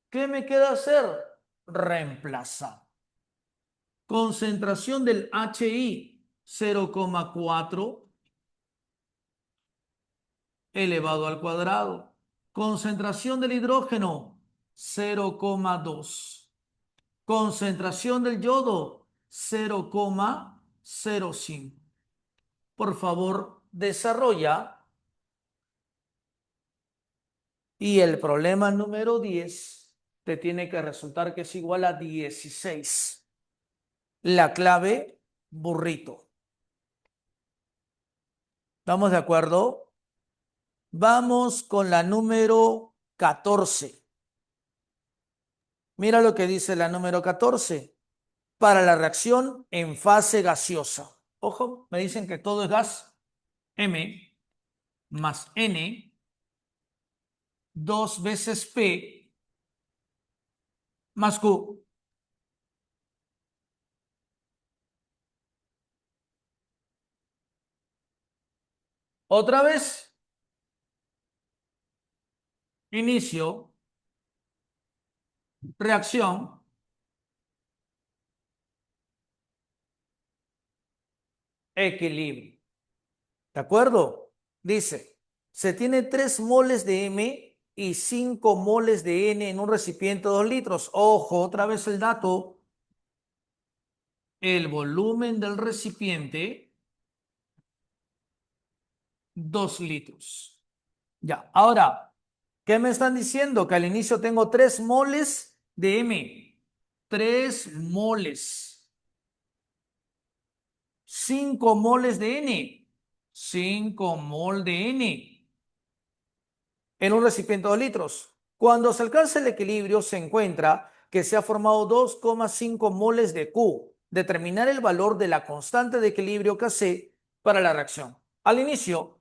¿Qué me queda hacer? Reemplazar. Concentración del HI 0,4 elevado al cuadrado. Concentración del hidrógeno, 0,2. Concentración del yodo, 0,05. Por favor, desarrolla. Y el problema número 10 te tiene que resultar que es igual a 16. La clave, burrito. ¿Estamos de acuerdo? Vamos con la número 14. Mira lo que dice la número 14. Para la reacción en fase gaseosa. Ojo, me dicen que todo es gas. M más N, 2 veces P más Q. Otra vez, inicio, reacción, equilibrio. ¿De acuerdo? Dice, se tiene 3 moles de M y 5 moles de N en un recipiente de 2 litros. Ojo, otra vez el dato. El volumen del recipiente, 2 litros. Ya, ahora, ¿qué me están diciendo? Que al inicio tengo 3 moles de M. 3 moles. 5 moles de N. 5 mol de N en un recipiente de 2 litros. Cuando se alcanza el equilibrio, se encuentra que se ha formado 2,5 moles de Q. Determinar el valor de la constante de equilibrio Kc para la reacción. Al inicio,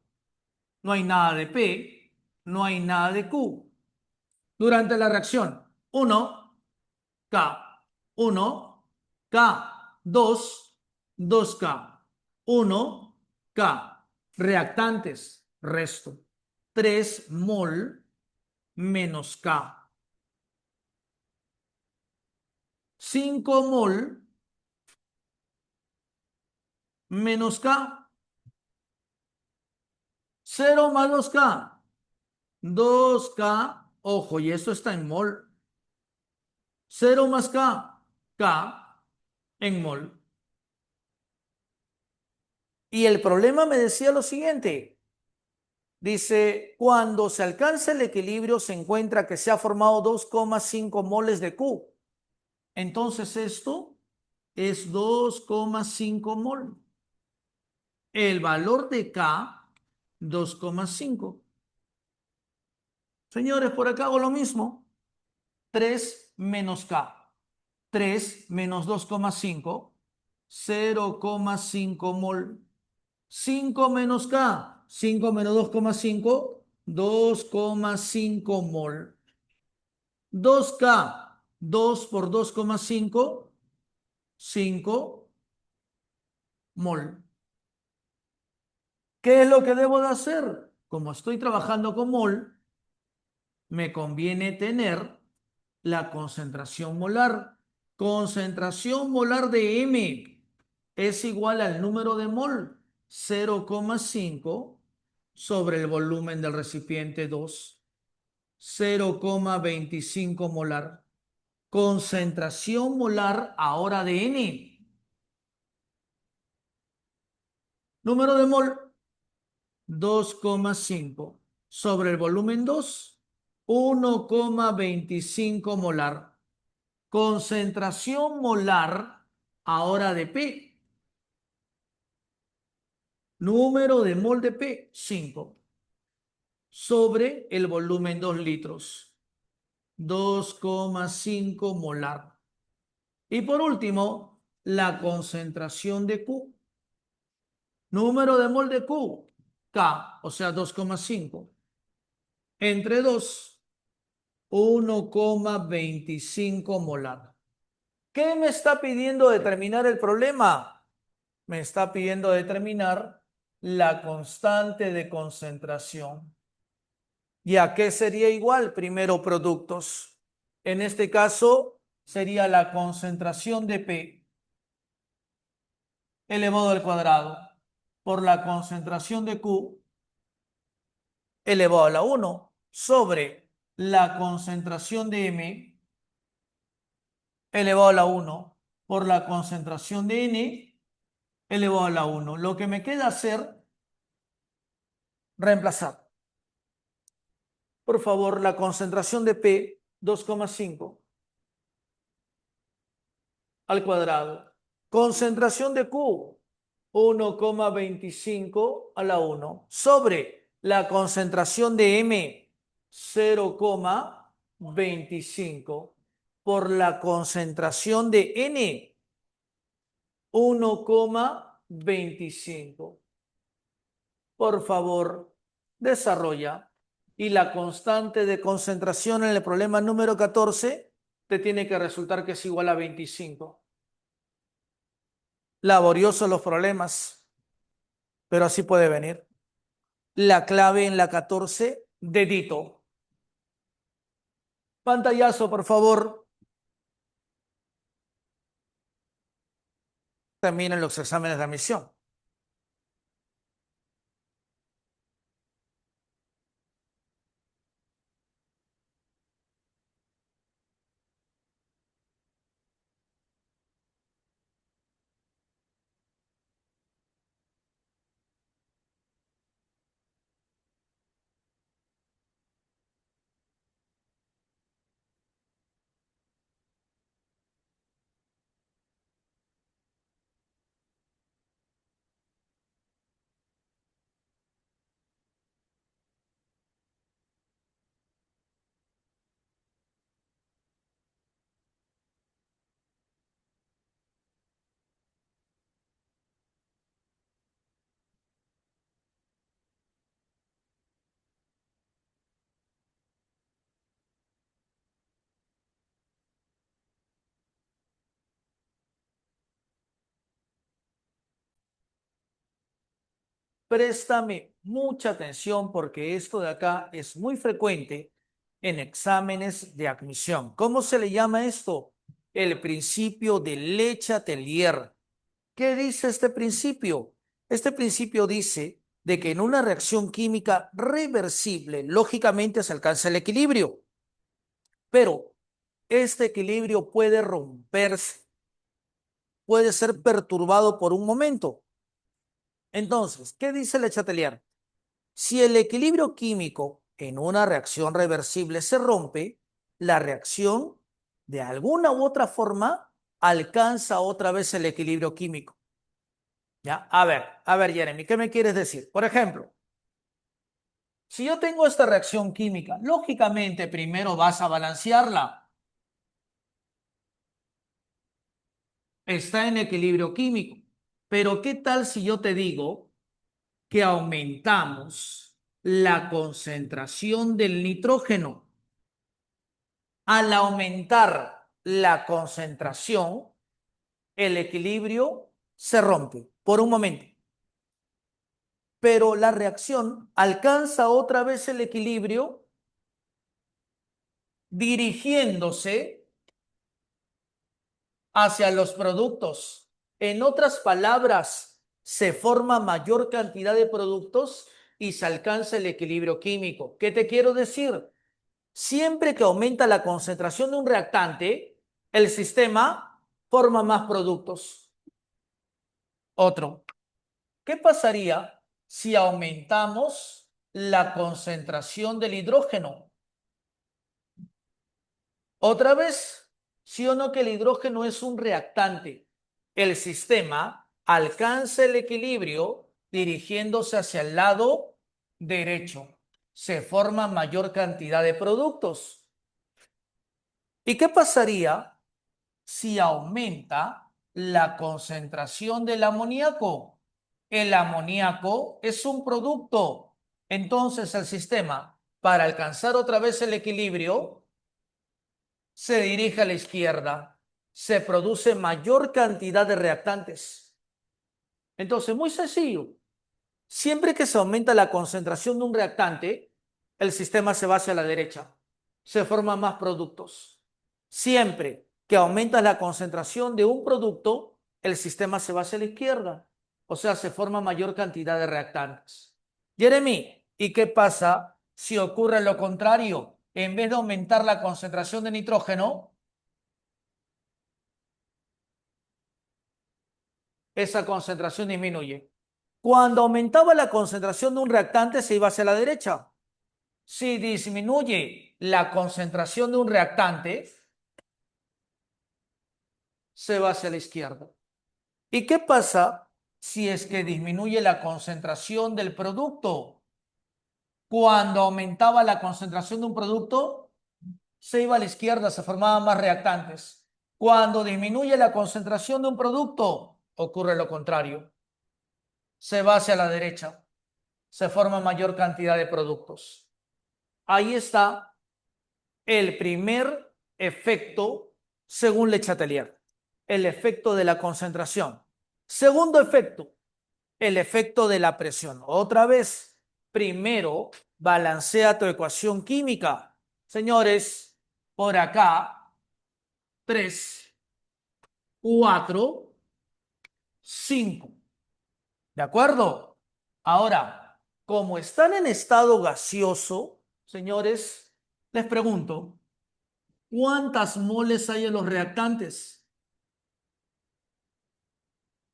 no hay nada de P, no hay nada de Q. Durante la reacción, 1K, 1K, 2, 2K, 1K. Reactantes, resto. 3 mol menos K. 5 mol menos K. 0 más 2K. 2K. Ojo, y esto está en mol. 0 más K. K en mol. Y el problema me decía lo siguiente. Dice, cuando se alcanza el equilibrio se encuentra que se ha formado 2,5 moles de Q. Entonces esto es 2,5 mol. El valor de K, 2,5. Señores, por acá hago lo mismo. 3 menos K. 3 menos 2,5. 0,5 mol. 5 menos K. 5 menos 2,5. 2,5 mol. 2K. 2 por 2,5. 5 mol. ¿Qué es lo que debo de hacer? Como estoy trabajando con mol, me conviene tener la concentración molar. Concentración molar de M es igual al número de mol, 0,5 sobre el volumen del recipiente 2, 0,25 molar. Concentración molar ahora de N. Número de mol, 2,5 sobre el volumen 2, 1,25 molar. Concentración molar ahora de P. Número de mol de P, 5. Sobre el volumen 2 litros. 2,5 molar. Y por último, la concentración de Q. Número de mol de Q, K, o sea 2,5. Entre 2, 1,25 molar. ¿Qué me está pidiendo determinar el problema? Me está pidiendo determinar la constante de concentración. ¿Y a qué sería igual? Primero, productos. En este caso, sería la concentración de P elevado al cuadrado por la concentración de Q elevado a la 1 sobre la concentración de M elevado a la 1 por la concentración de N elevado a la 1. Lo que me queda hacer, reemplazar. Por favor, la concentración de P, 2,5 al cuadrado. Concentración de Q, 1,25 a la 1 sobre la concentración de M 0,25 por la concentración de N 1,25. Por favor, desarrolla. Y la constante de concentración en el problema número 14 te tiene que resultar que es igual a 25. Laboriosos los problemas, pero así puede venir. La clave en la 14, dedito. Pantallazo, por favor. Terminen los exámenes de admisión. Préstame mucha atención porque esto de acá es muy frecuente en exámenes de admisión. ¿Cómo se le llama esto? El principio de Le Chatelier. ¿Qué dice este principio? Este principio dice de que en una reacción química reversible, lógicamente se alcanza el equilibrio, pero este equilibrio puede romperse, puede ser perturbado por un momento. Entonces, ¿qué dice Le Chatelier? Si el equilibrio químico en una reacción reversible se rompe, la reacción de alguna u otra forma alcanza otra vez el equilibrio químico. ¿Ya? A ver, Jeremy, ¿qué me quieres decir? Por ejemplo, si yo tengo esta reacción química, lógicamente primero vas a balancearla. Está en equilibrio químico. Pero ¿qué tal si yo te digo que aumentamos la concentración del nitrógeno? Al aumentar la concentración, el equilibrio se rompe por un momento. Pero la reacción alcanza otra vez el equilibrio dirigiéndose hacia los productos. En otras palabras, se forma mayor cantidad de productos y se alcanza el equilibrio químico. ¿Qué te quiero decir? Siempre que aumenta la concentración de un reactante, el sistema forma más productos. Otro. ¿Qué pasaría si aumentamos la concentración del hidrógeno? Otra vez, sí o no que el hidrógeno es un reactante. El sistema alcanza el equilibrio dirigiéndose hacia el lado derecho. Se forma mayor cantidad de productos. ¿Y qué pasaría si aumenta la concentración del amoníaco? El amoníaco es un producto. Entonces el sistema, para alcanzar otra vez el equilibrio, se dirige a la izquierda. Se produce mayor cantidad de reactantes. Entonces, muy sencillo. Siempre que se aumenta la concentración de un reactante, el sistema se va hacia la derecha. Se forman más productos. Siempre que aumentas la concentración de un producto, el sistema se va hacia la izquierda. O sea, se forma mayor cantidad de reactantes. Jeremy, ¿y qué pasa si ocurre lo contrario? En vez de aumentar la concentración de nitrógeno, esa concentración disminuye. Cuando aumentaba la concentración de un reactante, se iba hacia la derecha. Si disminuye la concentración de un reactante, se va hacia la izquierda. ¿Y qué pasa si es que disminuye la concentración del producto? Cuando aumentaba la concentración de un producto, se iba a la izquierda, se formaban más reactantes. Cuando disminuye la concentración de un producto, ocurre lo contrario. Se va hacia la derecha, se forma mayor cantidad de productos. Ahí está el primer efecto según Le Chatelier, el efecto de la concentración. Segundo efecto, el efecto de la presión. Otra vez, primero balancea tu ecuación química. Señores, por acá, 3, 4, 5. ¿De acuerdo? Ahora, como están en estado gaseoso, señores, les pregunto, ¿cuántas moles hay en los reactantes?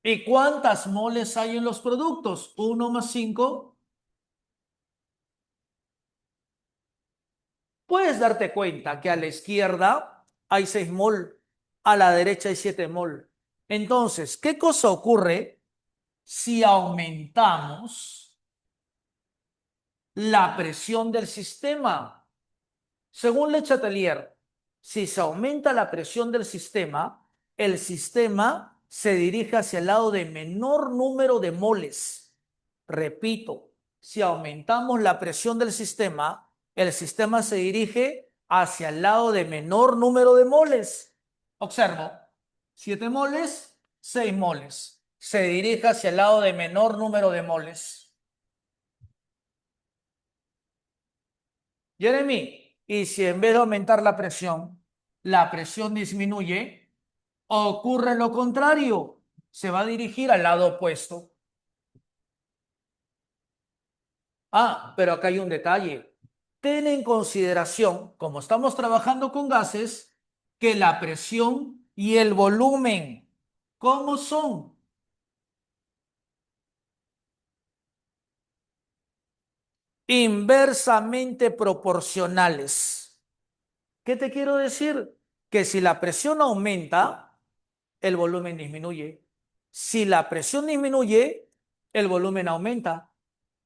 ¿Y cuántas moles hay en los productos? 1 más 5. Puedes darte cuenta que a la izquierda hay 6 mol, a la derecha hay 7 mol. Entonces, ¿qué cosa ocurre si aumentamos la presión del sistema? Según Le Chatelier, si se aumenta la presión del sistema, el sistema se dirige hacia el lado de menor número de moles. Repito, si aumentamos la presión del sistema, el sistema se dirige hacia el lado de menor número de moles. Observo, 7 moles, 6 moles. Se dirige hacia el lado de menor número de moles. Jeremy, y si en vez de aumentar la presión disminuye, ocurre lo contrario, se va a dirigir al lado opuesto. Ah, pero acá hay un detalle. Ten en consideración, como estamos trabajando con gases, que la presión y el volumen, ¿cómo son? Inversamente proporcionales. ¿Qué te quiero decir? Que si la presión aumenta, el volumen disminuye. Si la presión disminuye, el volumen aumenta.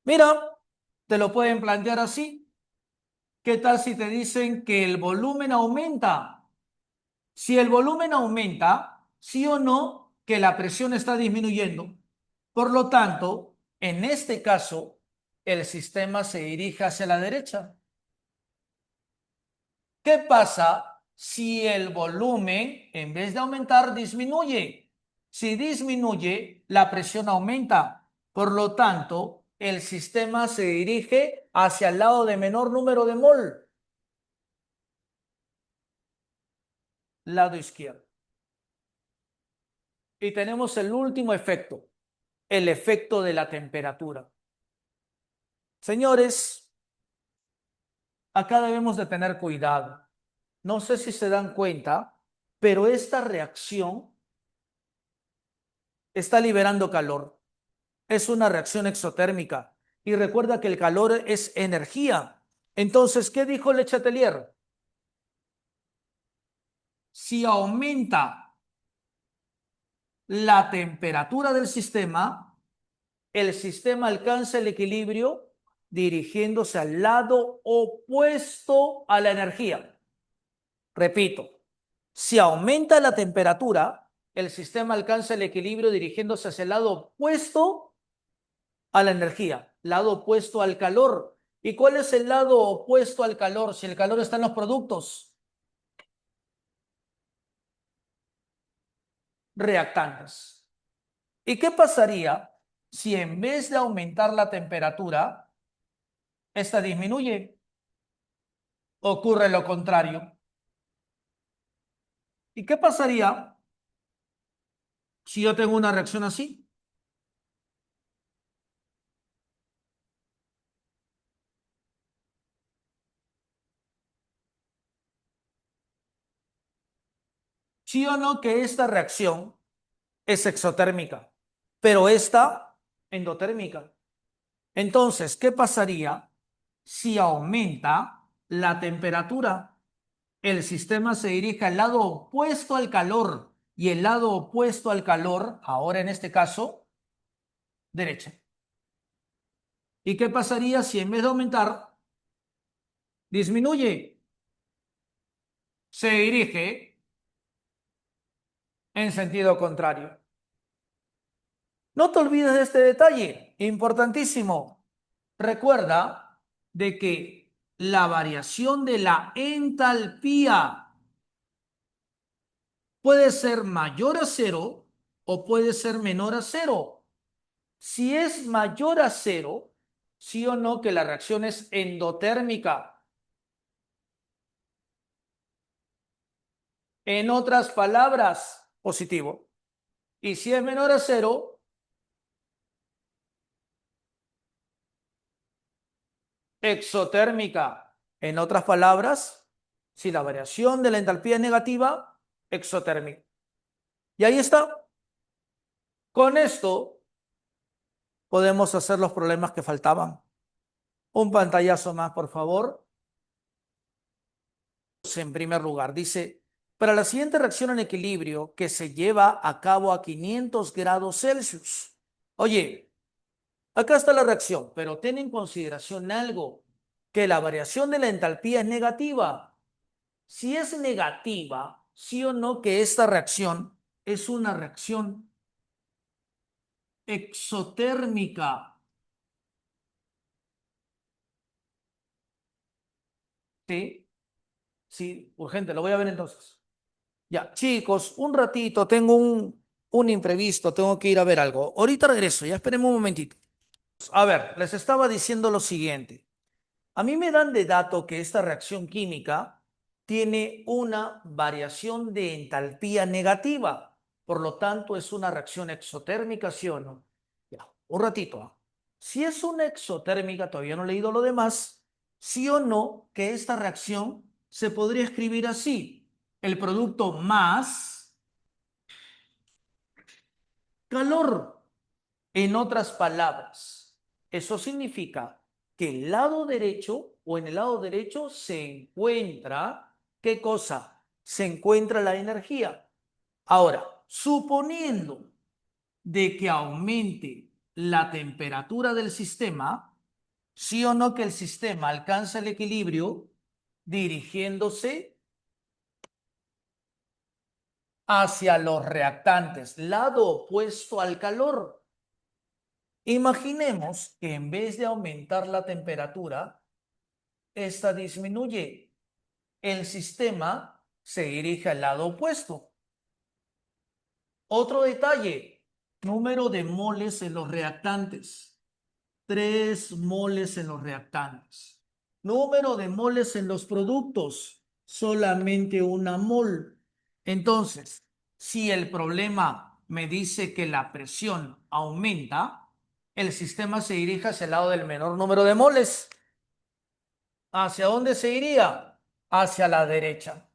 Mira, te lo pueden plantear así. ¿Qué tal si te dicen que el volumen aumenta? Si el volumen aumenta, sí o no, que la presión está disminuyendo. Por lo tanto, en este caso, el sistema se dirige hacia la derecha. ¿Qué pasa si el volumen, en vez de aumentar, disminuye? Si disminuye, la presión aumenta. Por lo tanto, el sistema se dirige hacia el lado de menor número de mol, lado izquierdo. Y tenemos el último efecto, el efecto de la temperatura. Señores, acá debemos de tener cuidado. No sé si se dan cuenta, pero esta reacción está liberando calor. Es una reacción exotérmica. Y recuerda que el calor es energía. Entonces, ¿qué dijo Le Chatelier? Si aumenta la temperatura del sistema, el sistema alcanza el equilibrio dirigiéndose al lado opuesto a la energía. Repito, si aumenta la temperatura, el sistema alcanza el equilibrio dirigiéndose hacia el lado opuesto a la energía, lado opuesto al calor. ¿Y cuál es el lado opuesto al calor si el calor está en los productos? Reactantes. ¿Y qué pasaría si en vez de aumentar la temperatura, esta disminuye? Ocurre lo contrario. ¿Y qué pasaría si yo tengo una reacción así? ¿Sí o no que esta reacción es exotérmica, pero esta endotérmica? Entonces, ¿qué pasaría si aumenta la temperatura? El sistema se dirige al lado opuesto al calor y el lado opuesto al calor, ahora en este caso, derecha. ¿Y qué pasaría si en vez de aumentar, disminuye? Se dirige en sentido contrario. No te olvides de este detalle, importantísimo. Recuerda de que la variación de la entalpía puede ser mayor a cero o puede ser menor a cero. Si es mayor a cero, sí o no que la reacción es endotérmica. En otras palabras, positivo. Y si es menor a cero, exotérmica. En otras palabras, si la variación de la entalpía es negativa, exotérmica. Y ahí está. Con esto podemos hacer los problemas que faltaban. Un pantallazo más, por favor. En primer lugar, dice, para la siguiente reacción en equilibrio que se lleva a cabo a 500 grados Celsius. Oye, acá está la reacción, pero ten en consideración algo, que la variación de la entalpía es negativa. Si es negativa, sí o no que esta reacción es una reacción exotérmica. ¿Sí? Sí, urgente, lo voy a ver entonces. Ya, chicos, un ratito, tengo un imprevisto, tengo que ir a ver algo. Ahorita regreso, ya esperemos un momentito. A ver, les estaba diciendo lo siguiente. A mí me dan de dato que esta reacción química tiene una variación de entalpía negativa. Por lo tanto, es una reacción exotérmica, ¿sí o no? Ya, un ratito. Si es una exotérmica, todavía no he leído lo demás, sí o no que esta reacción se podría escribir así. El producto más calor. En otras palabras, eso significa que el lado derecho o en el lado derecho se encuentra, ¿qué cosa? Se encuentra la energía. Ahora, suponiendo de que aumente la temperatura del sistema, sí o no que el sistema alcanza el equilibrio dirigiéndose hacia los reactantes, lado opuesto al calor. Imaginemos que en vez de aumentar la temperatura, esta disminuye. El sistema se dirige al lado opuesto. Otro detalle, número de moles en los reactantes. 3 moles en los reactantes. Número de moles en los productos. Solamente 1 mol. Entonces, si el problema me dice que la presión aumenta, el sistema se dirige hacia el lado del menor número de moles. ¿Hacia dónde se iría? Hacia la derecha.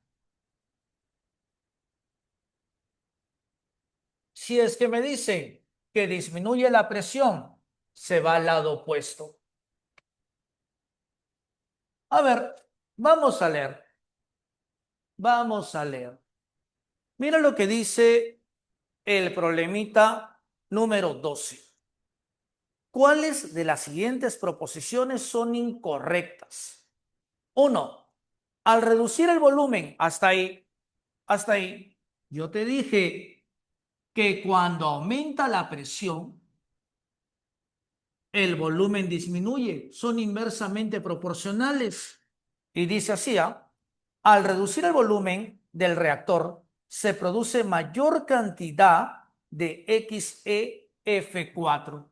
Si es que me dicen que disminuye la presión, se va al lado opuesto. A ver, vamos a leer. Vamos a leer. Mira lo que dice el problemita número 12. ¿Cuáles de las siguientes proposiciones son incorrectas? 1. Al reducir el volumen, hasta ahí, yo te dije que cuando aumenta la presión, el volumen disminuye, son inversamente proporcionales. Y dice así, al reducir el volumen del reactor, se produce mayor cantidad de XeF4.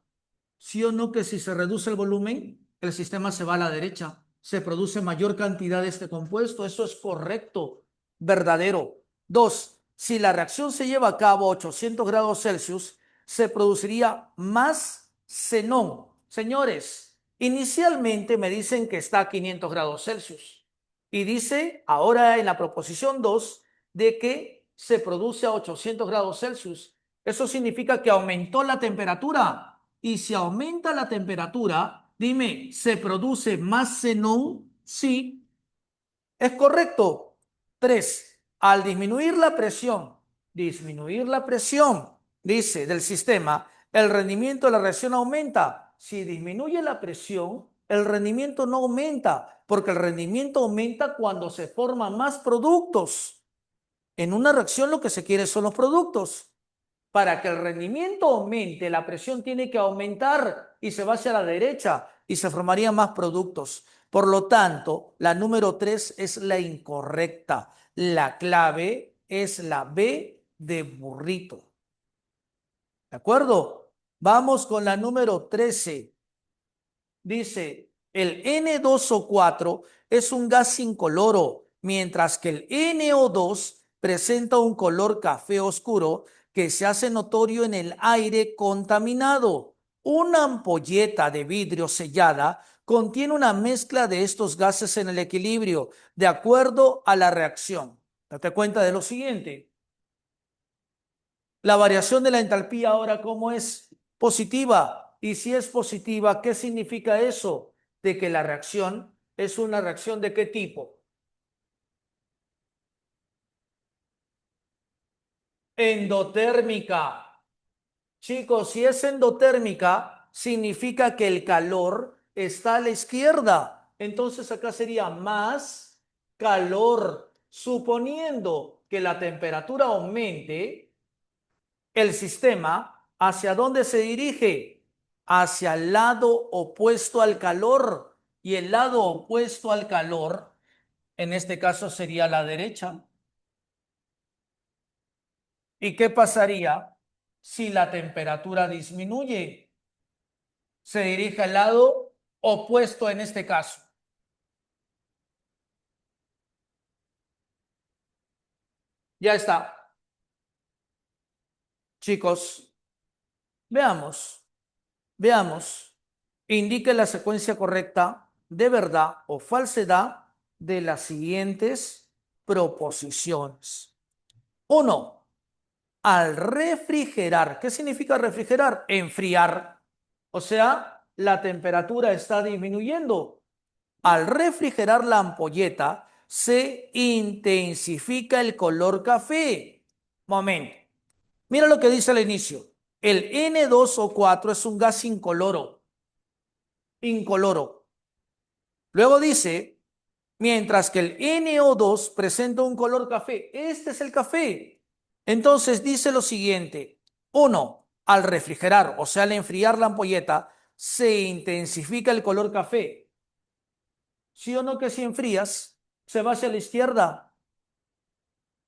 ¿Sí o no que si se reduce el volumen, el sistema se va a la derecha? Se produce mayor cantidad de este compuesto. Eso es correcto, verdadero. 2. Si la reacción se lleva a cabo a 800 grados Celsius, se produciría más xenón. Señores, inicialmente me dicen que está a 500 grados Celsius. Y dice ahora en la proposición 2 de que se produce a 800 grados Celsius. Eso significa que aumentó la temperatura. Y si aumenta la temperatura, dime, ¿se produce más xenón? Sí, es correcto. 3. Al disminuir la presión, dice, del sistema, el rendimiento de la reacción aumenta. si disminuye la presión, el rendimiento no aumenta, porque el rendimiento aumenta cuando se forman más productos. En una reacción lo que se quiere son los productos. Para que el rendimiento aumente, la presión tiene que aumentar y se va hacia la derecha y se formarían más productos. Por lo tanto, la número 3 es la incorrecta. La clave es la B de burrito. ¿De acuerdo? Vamos con la número 13. Dice, el N2O4 es un gas incoloro, mientras que el NO2 presenta un color café oscuro que se hace notorio en el aire contaminado. Una ampolleta de vidrio sellada contiene una mezcla de estos gases en el equilibrio, de acuerdo a la reacción. Date cuenta de lo siguiente. La variación de la entalpía ahora, ¿cómo es? Positiva. Y si es positiva, ¿qué significa eso? De que la reacción es una reacción ¿de qué tipo? Endotérmica. Chicos, si es endotérmica, significa que el calor está a la izquierda. Entonces acá sería más calor. Suponiendo que la temperatura aumente, el sistema, ¿hacia dónde se dirige? Hacia el lado opuesto al calor. Y el lado opuesto al calor, en este caso, sería la derecha. ¿Y qué pasaría si la temperatura disminuye? Se dirige al lado opuesto en este caso. Ya está. Chicos, veamos. Veamos. Indique la secuencia correcta de verdad o falsedad de las siguientes proposiciones. Uno, al refrigerar. ¿Qué significa refrigerar? Enfriar. O sea, la temperatura está disminuyendo. Al refrigerar la ampolleta, se intensifica el color café. Momento. Mira lo que dice al inicio. El N2O4 es un gas incoloro. Incoloro. Luego dice, mientras que el NO2 presenta un color café. Este es el café. Entonces dice lo siguiente. Uno, al refrigerar, o sea, al enfriar la ampolleta, se intensifica el color café. ¿Sí o no que si enfrías, se va hacia la izquierda?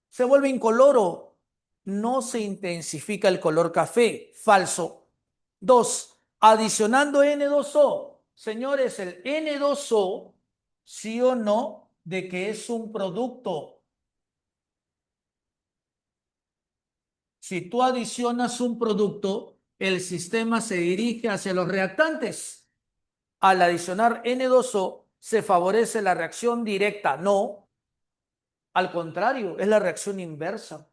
Se vuelve incoloro. No se intensifica el color café. Falso. Dos, adicionando N2O. Señores, el N2O, sí o no, de que es un producto. Si tú adicionas un producto, el sistema se dirige hacia los reactantes. Al adicionar N2O, se favorece la reacción directa. No, al contrario, es la reacción inversa.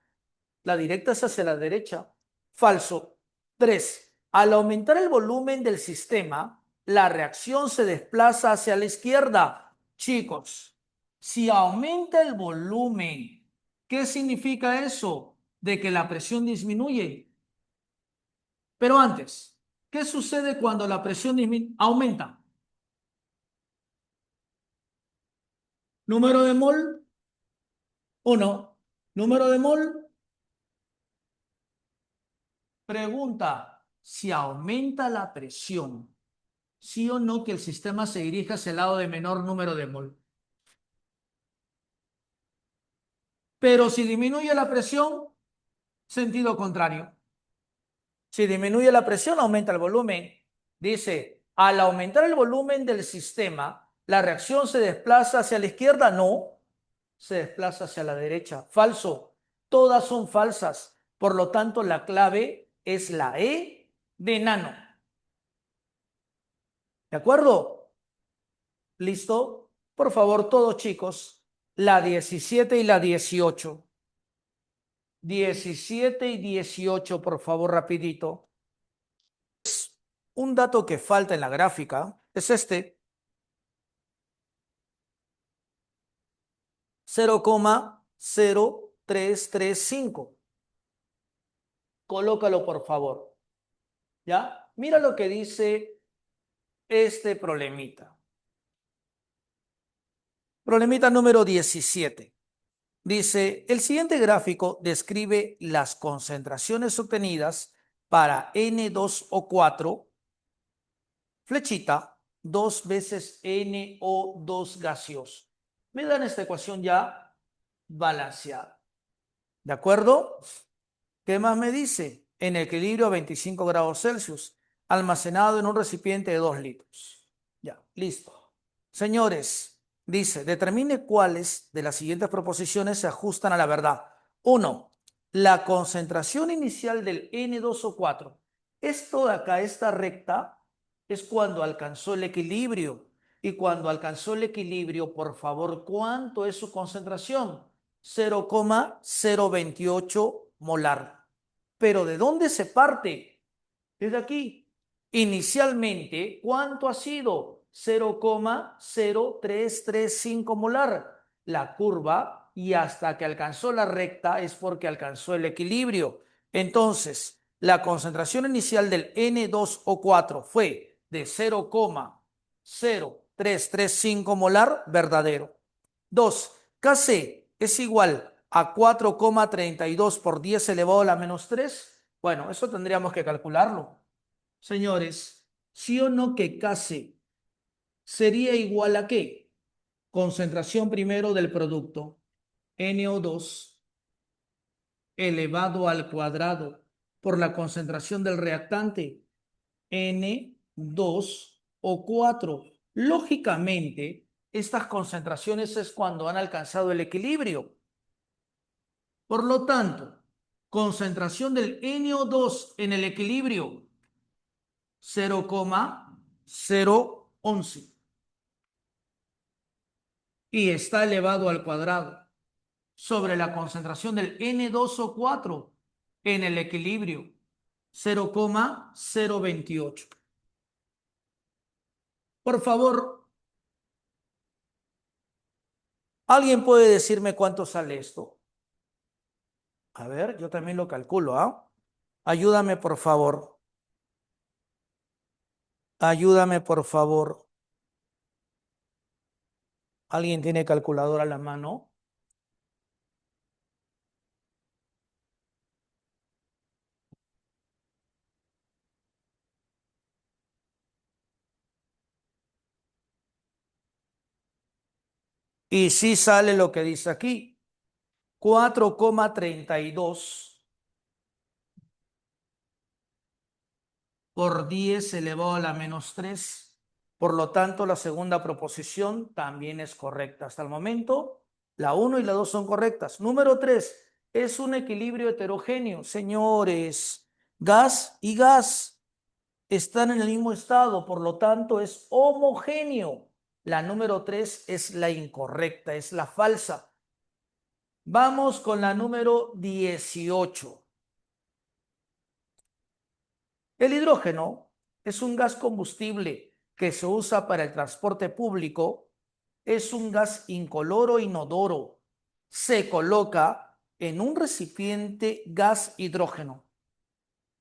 La directa es hacia la derecha. Falso. 3. Al aumentar el volumen del sistema, la reacción se desplaza hacia la izquierda. Chicos, si aumenta el volumen, ¿qué significa eso? De que la presión disminuye. Pero antes, ¿qué sucede cuando la presión aumenta? Número de mol, 1. Número de mol, pregunta, si aumenta la presión, sí o no que el sistema se dirija hacia el lado de menor número de mol. Pero si disminuye la presión, sentido contrario. Si disminuye la presión, aumenta el volumen. Dice, al aumentar el volumen del sistema, ¿la reacción se desplaza hacia la izquierda? No, se desplaza hacia la derecha. Falso. Todas son falsas. Por lo tanto, la clave es la E de nano. ¿De acuerdo? ¿Listo? Por favor, todos chicos, la 17 y la 18. 17 y 18, por favor, rapidito. Un dato que falta en la gráfica es este, 0,0335. Colócalo, por favor. ¿Ya? Mira lo que dice este problemita. Problemita número 17. Dice, el siguiente gráfico describe las concentraciones obtenidas para N2O4, flechita, 2 veces NO2 gaseoso. Me dan esta ecuación ya balanceada. ¿De acuerdo? ¿Qué más me dice? En equilibrio a 25 grados Celsius, almacenado en un recipiente de 2 litros. Ya, listo. Señores, dice, determine cuáles de las siguientes proposiciones se ajustan a la verdad. 1. La concentración inicial del N2O4. Esto de acá, esta recta, es cuando alcanzó el equilibrio. Y cuando alcanzó el equilibrio, por favor, ¿cuánto es su concentración? 0,028 molar. Pero ¿de dónde se parte? Desde aquí. Inicialmente, ¿cuánto ha sido? 0,0335 molar. La curva, y hasta que alcanzó la recta es porque alcanzó el equilibrio. Entonces, la concentración inicial del N2O4 fue de 0,0335 molar, verdadero. 2. Kc es igual a 4,32 por 10 elevado a la menos 3. Bueno, eso tendríamos que calcularlo. Señores, ¿sí o no que Kc sería igual a qué? Concentración primero del producto, NO2 elevado al cuadrado por la concentración del reactante, N2O4. Lógicamente, estas concentraciones es cuando han alcanzado el equilibrio. Por lo tanto, concentración del NO2 en el equilibrio, 0,011. Y está elevado al cuadrado sobre la concentración del N2O4 en el equilibrio, 0,028. Por favor, ¿alguien puede decirme cuánto sale esto? A ver, yo también lo calculo, ¿ah? Ayúdame, por favor. Ayúdame, por favor. ¿Alguien tiene calculadora a la mano? Y sí sale lo que dice aquí, 4,32 por 10 elevado a la menos 3. Por lo tanto, la segunda proposición también es correcta. Hasta el momento, la 1 y la 2 son correctas. Número 3, es un equilibrio heterogéneo. Señores, gas y gas están en el mismo estado, por lo tanto, es homogéneo. La número 3 es la incorrecta, es la falsa. Vamos con la número 18. El hidrógeno es un gas combustible que se usa para el transporte público. Es un gas incoloro e inodoro. Se coloca en un recipiente gas hidrógeno.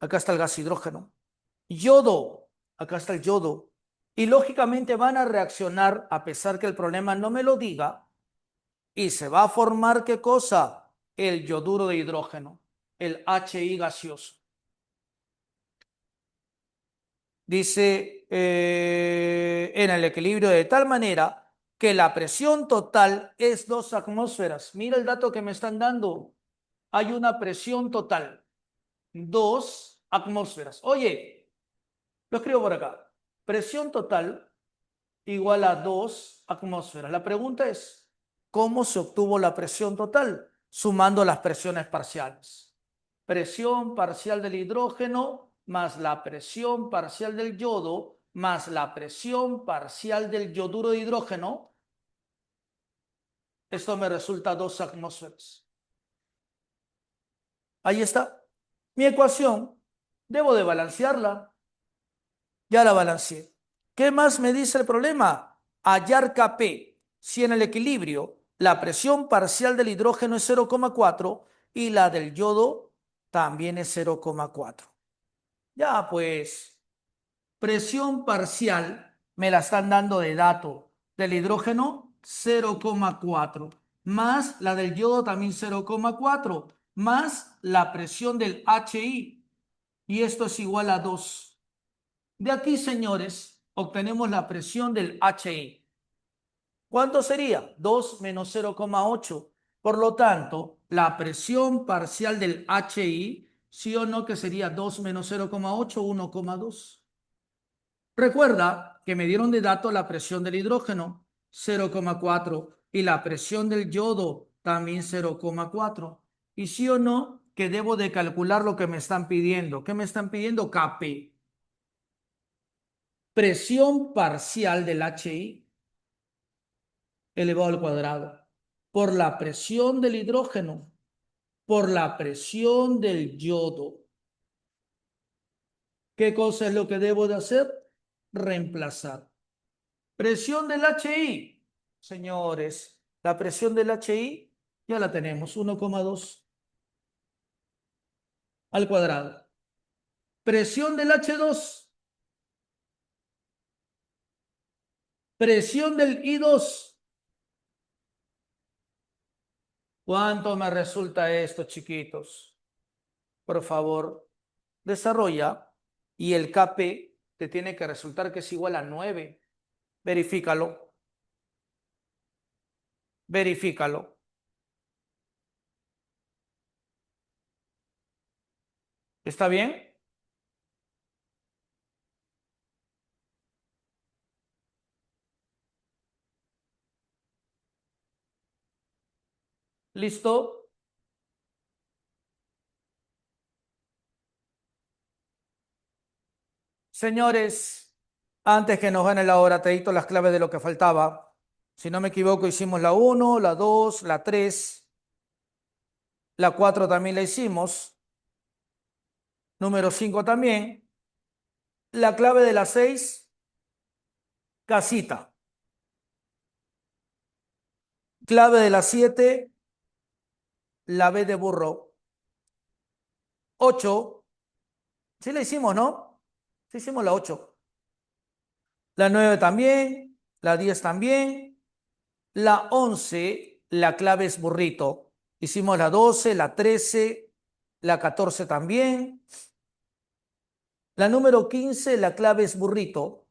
Acá está el gas hidrógeno. Yodo. Acá está el yodo. Y lógicamente van a reaccionar, a pesar que el problema no me lo diga, y se va a formar, ¿qué cosa? El yoduro de hidrógeno, el HI gaseoso. Dice, en el equilibrio de tal manera que la presión total es 2 atmósferas. Mira el dato que me están dando. Hay una presión total, 2 atmósferas. Oye, lo escribo por acá. Presión total igual a 2 atmósferas. La pregunta es, ¿cómo se obtuvo la presión total? Sumando las presiones parciales. Presión parcial del hidrógeno más la presión parcial del yodo más la presión parcial del yoduro de hidrógeno. Esto me resulta 2 atmósferas. Ahí está. Mi ecuación, debo de balancearla. Ya la balanceé. ¿Qué más me dice el problema? Hallar Kp. Si en el equilibrio la presión parcial del hidrógeno es 0,4 y la del yodo también es 0,4. Ya pues, presión parcial me la están dando de dato. Del hidrógeno, 0,4. Más la del yodo también 0,4. Más la presión del HI. Y esto es igual a 2. De aquí, señores, obtenemos la presión del HI. ¿Cuánto sería? 2 menos 0,8. Por lo tanto, la presión parcial del HI, sí o no, que sería 2 menos 0,8, 1,2. Recuerda que me dieron de dato la presión del hidrógeno, 0,4, y la presión del yodo, también 0,4. Y sí o no, que debo de calcular lo que me están pidiendo. ¿Qué me están pidiendo? Kp. Presión parcial del HI elevado al cuadrado por la presión del hidrógeno, por la presión del yodo. ¿Qué cosa es lo que debo de hacer? Reemplazar. Presión del HI. Señores, la presión del HI ya la tenemos, 1,2 al cuadrado. Presión del H2. Presión del I2. ¿Cuánto me resulta esto, chiquitos? Por favor, desarrolla. Y el Kp te tiene que resultar que es igual a 9. Verifícalo. Verifícalo. ¿Está bien? ¿Listo? Señores, antes que nos gane la hora, te dicto las claves de lo que faltaba. Si no me equivoco, hicimos la 1, la 2, la 3, la 4 también la hicimos, número 5 también. La clave de la 6, casita. Clave de la 7, la B de burro. 8, sí la hicimos, ¿no? Sí hicimos la 8. La 9 también, la 10 también. La 11, la clave es burrito. Hicimos la 12, la 13, la 14 también. La número 15, la clave es burrito.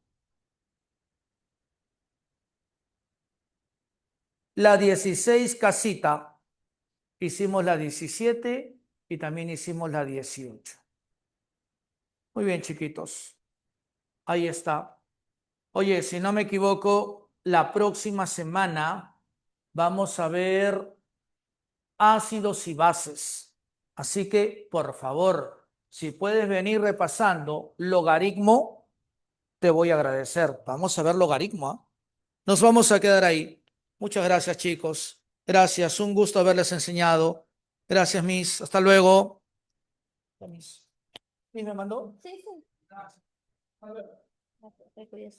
La 16, casita. Hicimos la 17 y también hicimos la 18. Muy bien, chiquitos. Ahí está. Oye, si no me equivoco, la próxima semana vamos a ver ácidos y bases. Así que, por favor, si puedes venir repasando logaritmo, te voy a agradecer. Vamos a ver logaritmo, ¿ah? Nos vamos a quedar ahí. Muchas gracias, chicos. Gracias, un gusto haberles enseñado. Gracias, Miss. Hasta luego. Miss. ¿Miss me mandó? Sí, sí. Gracias. A ver. Te cuidas.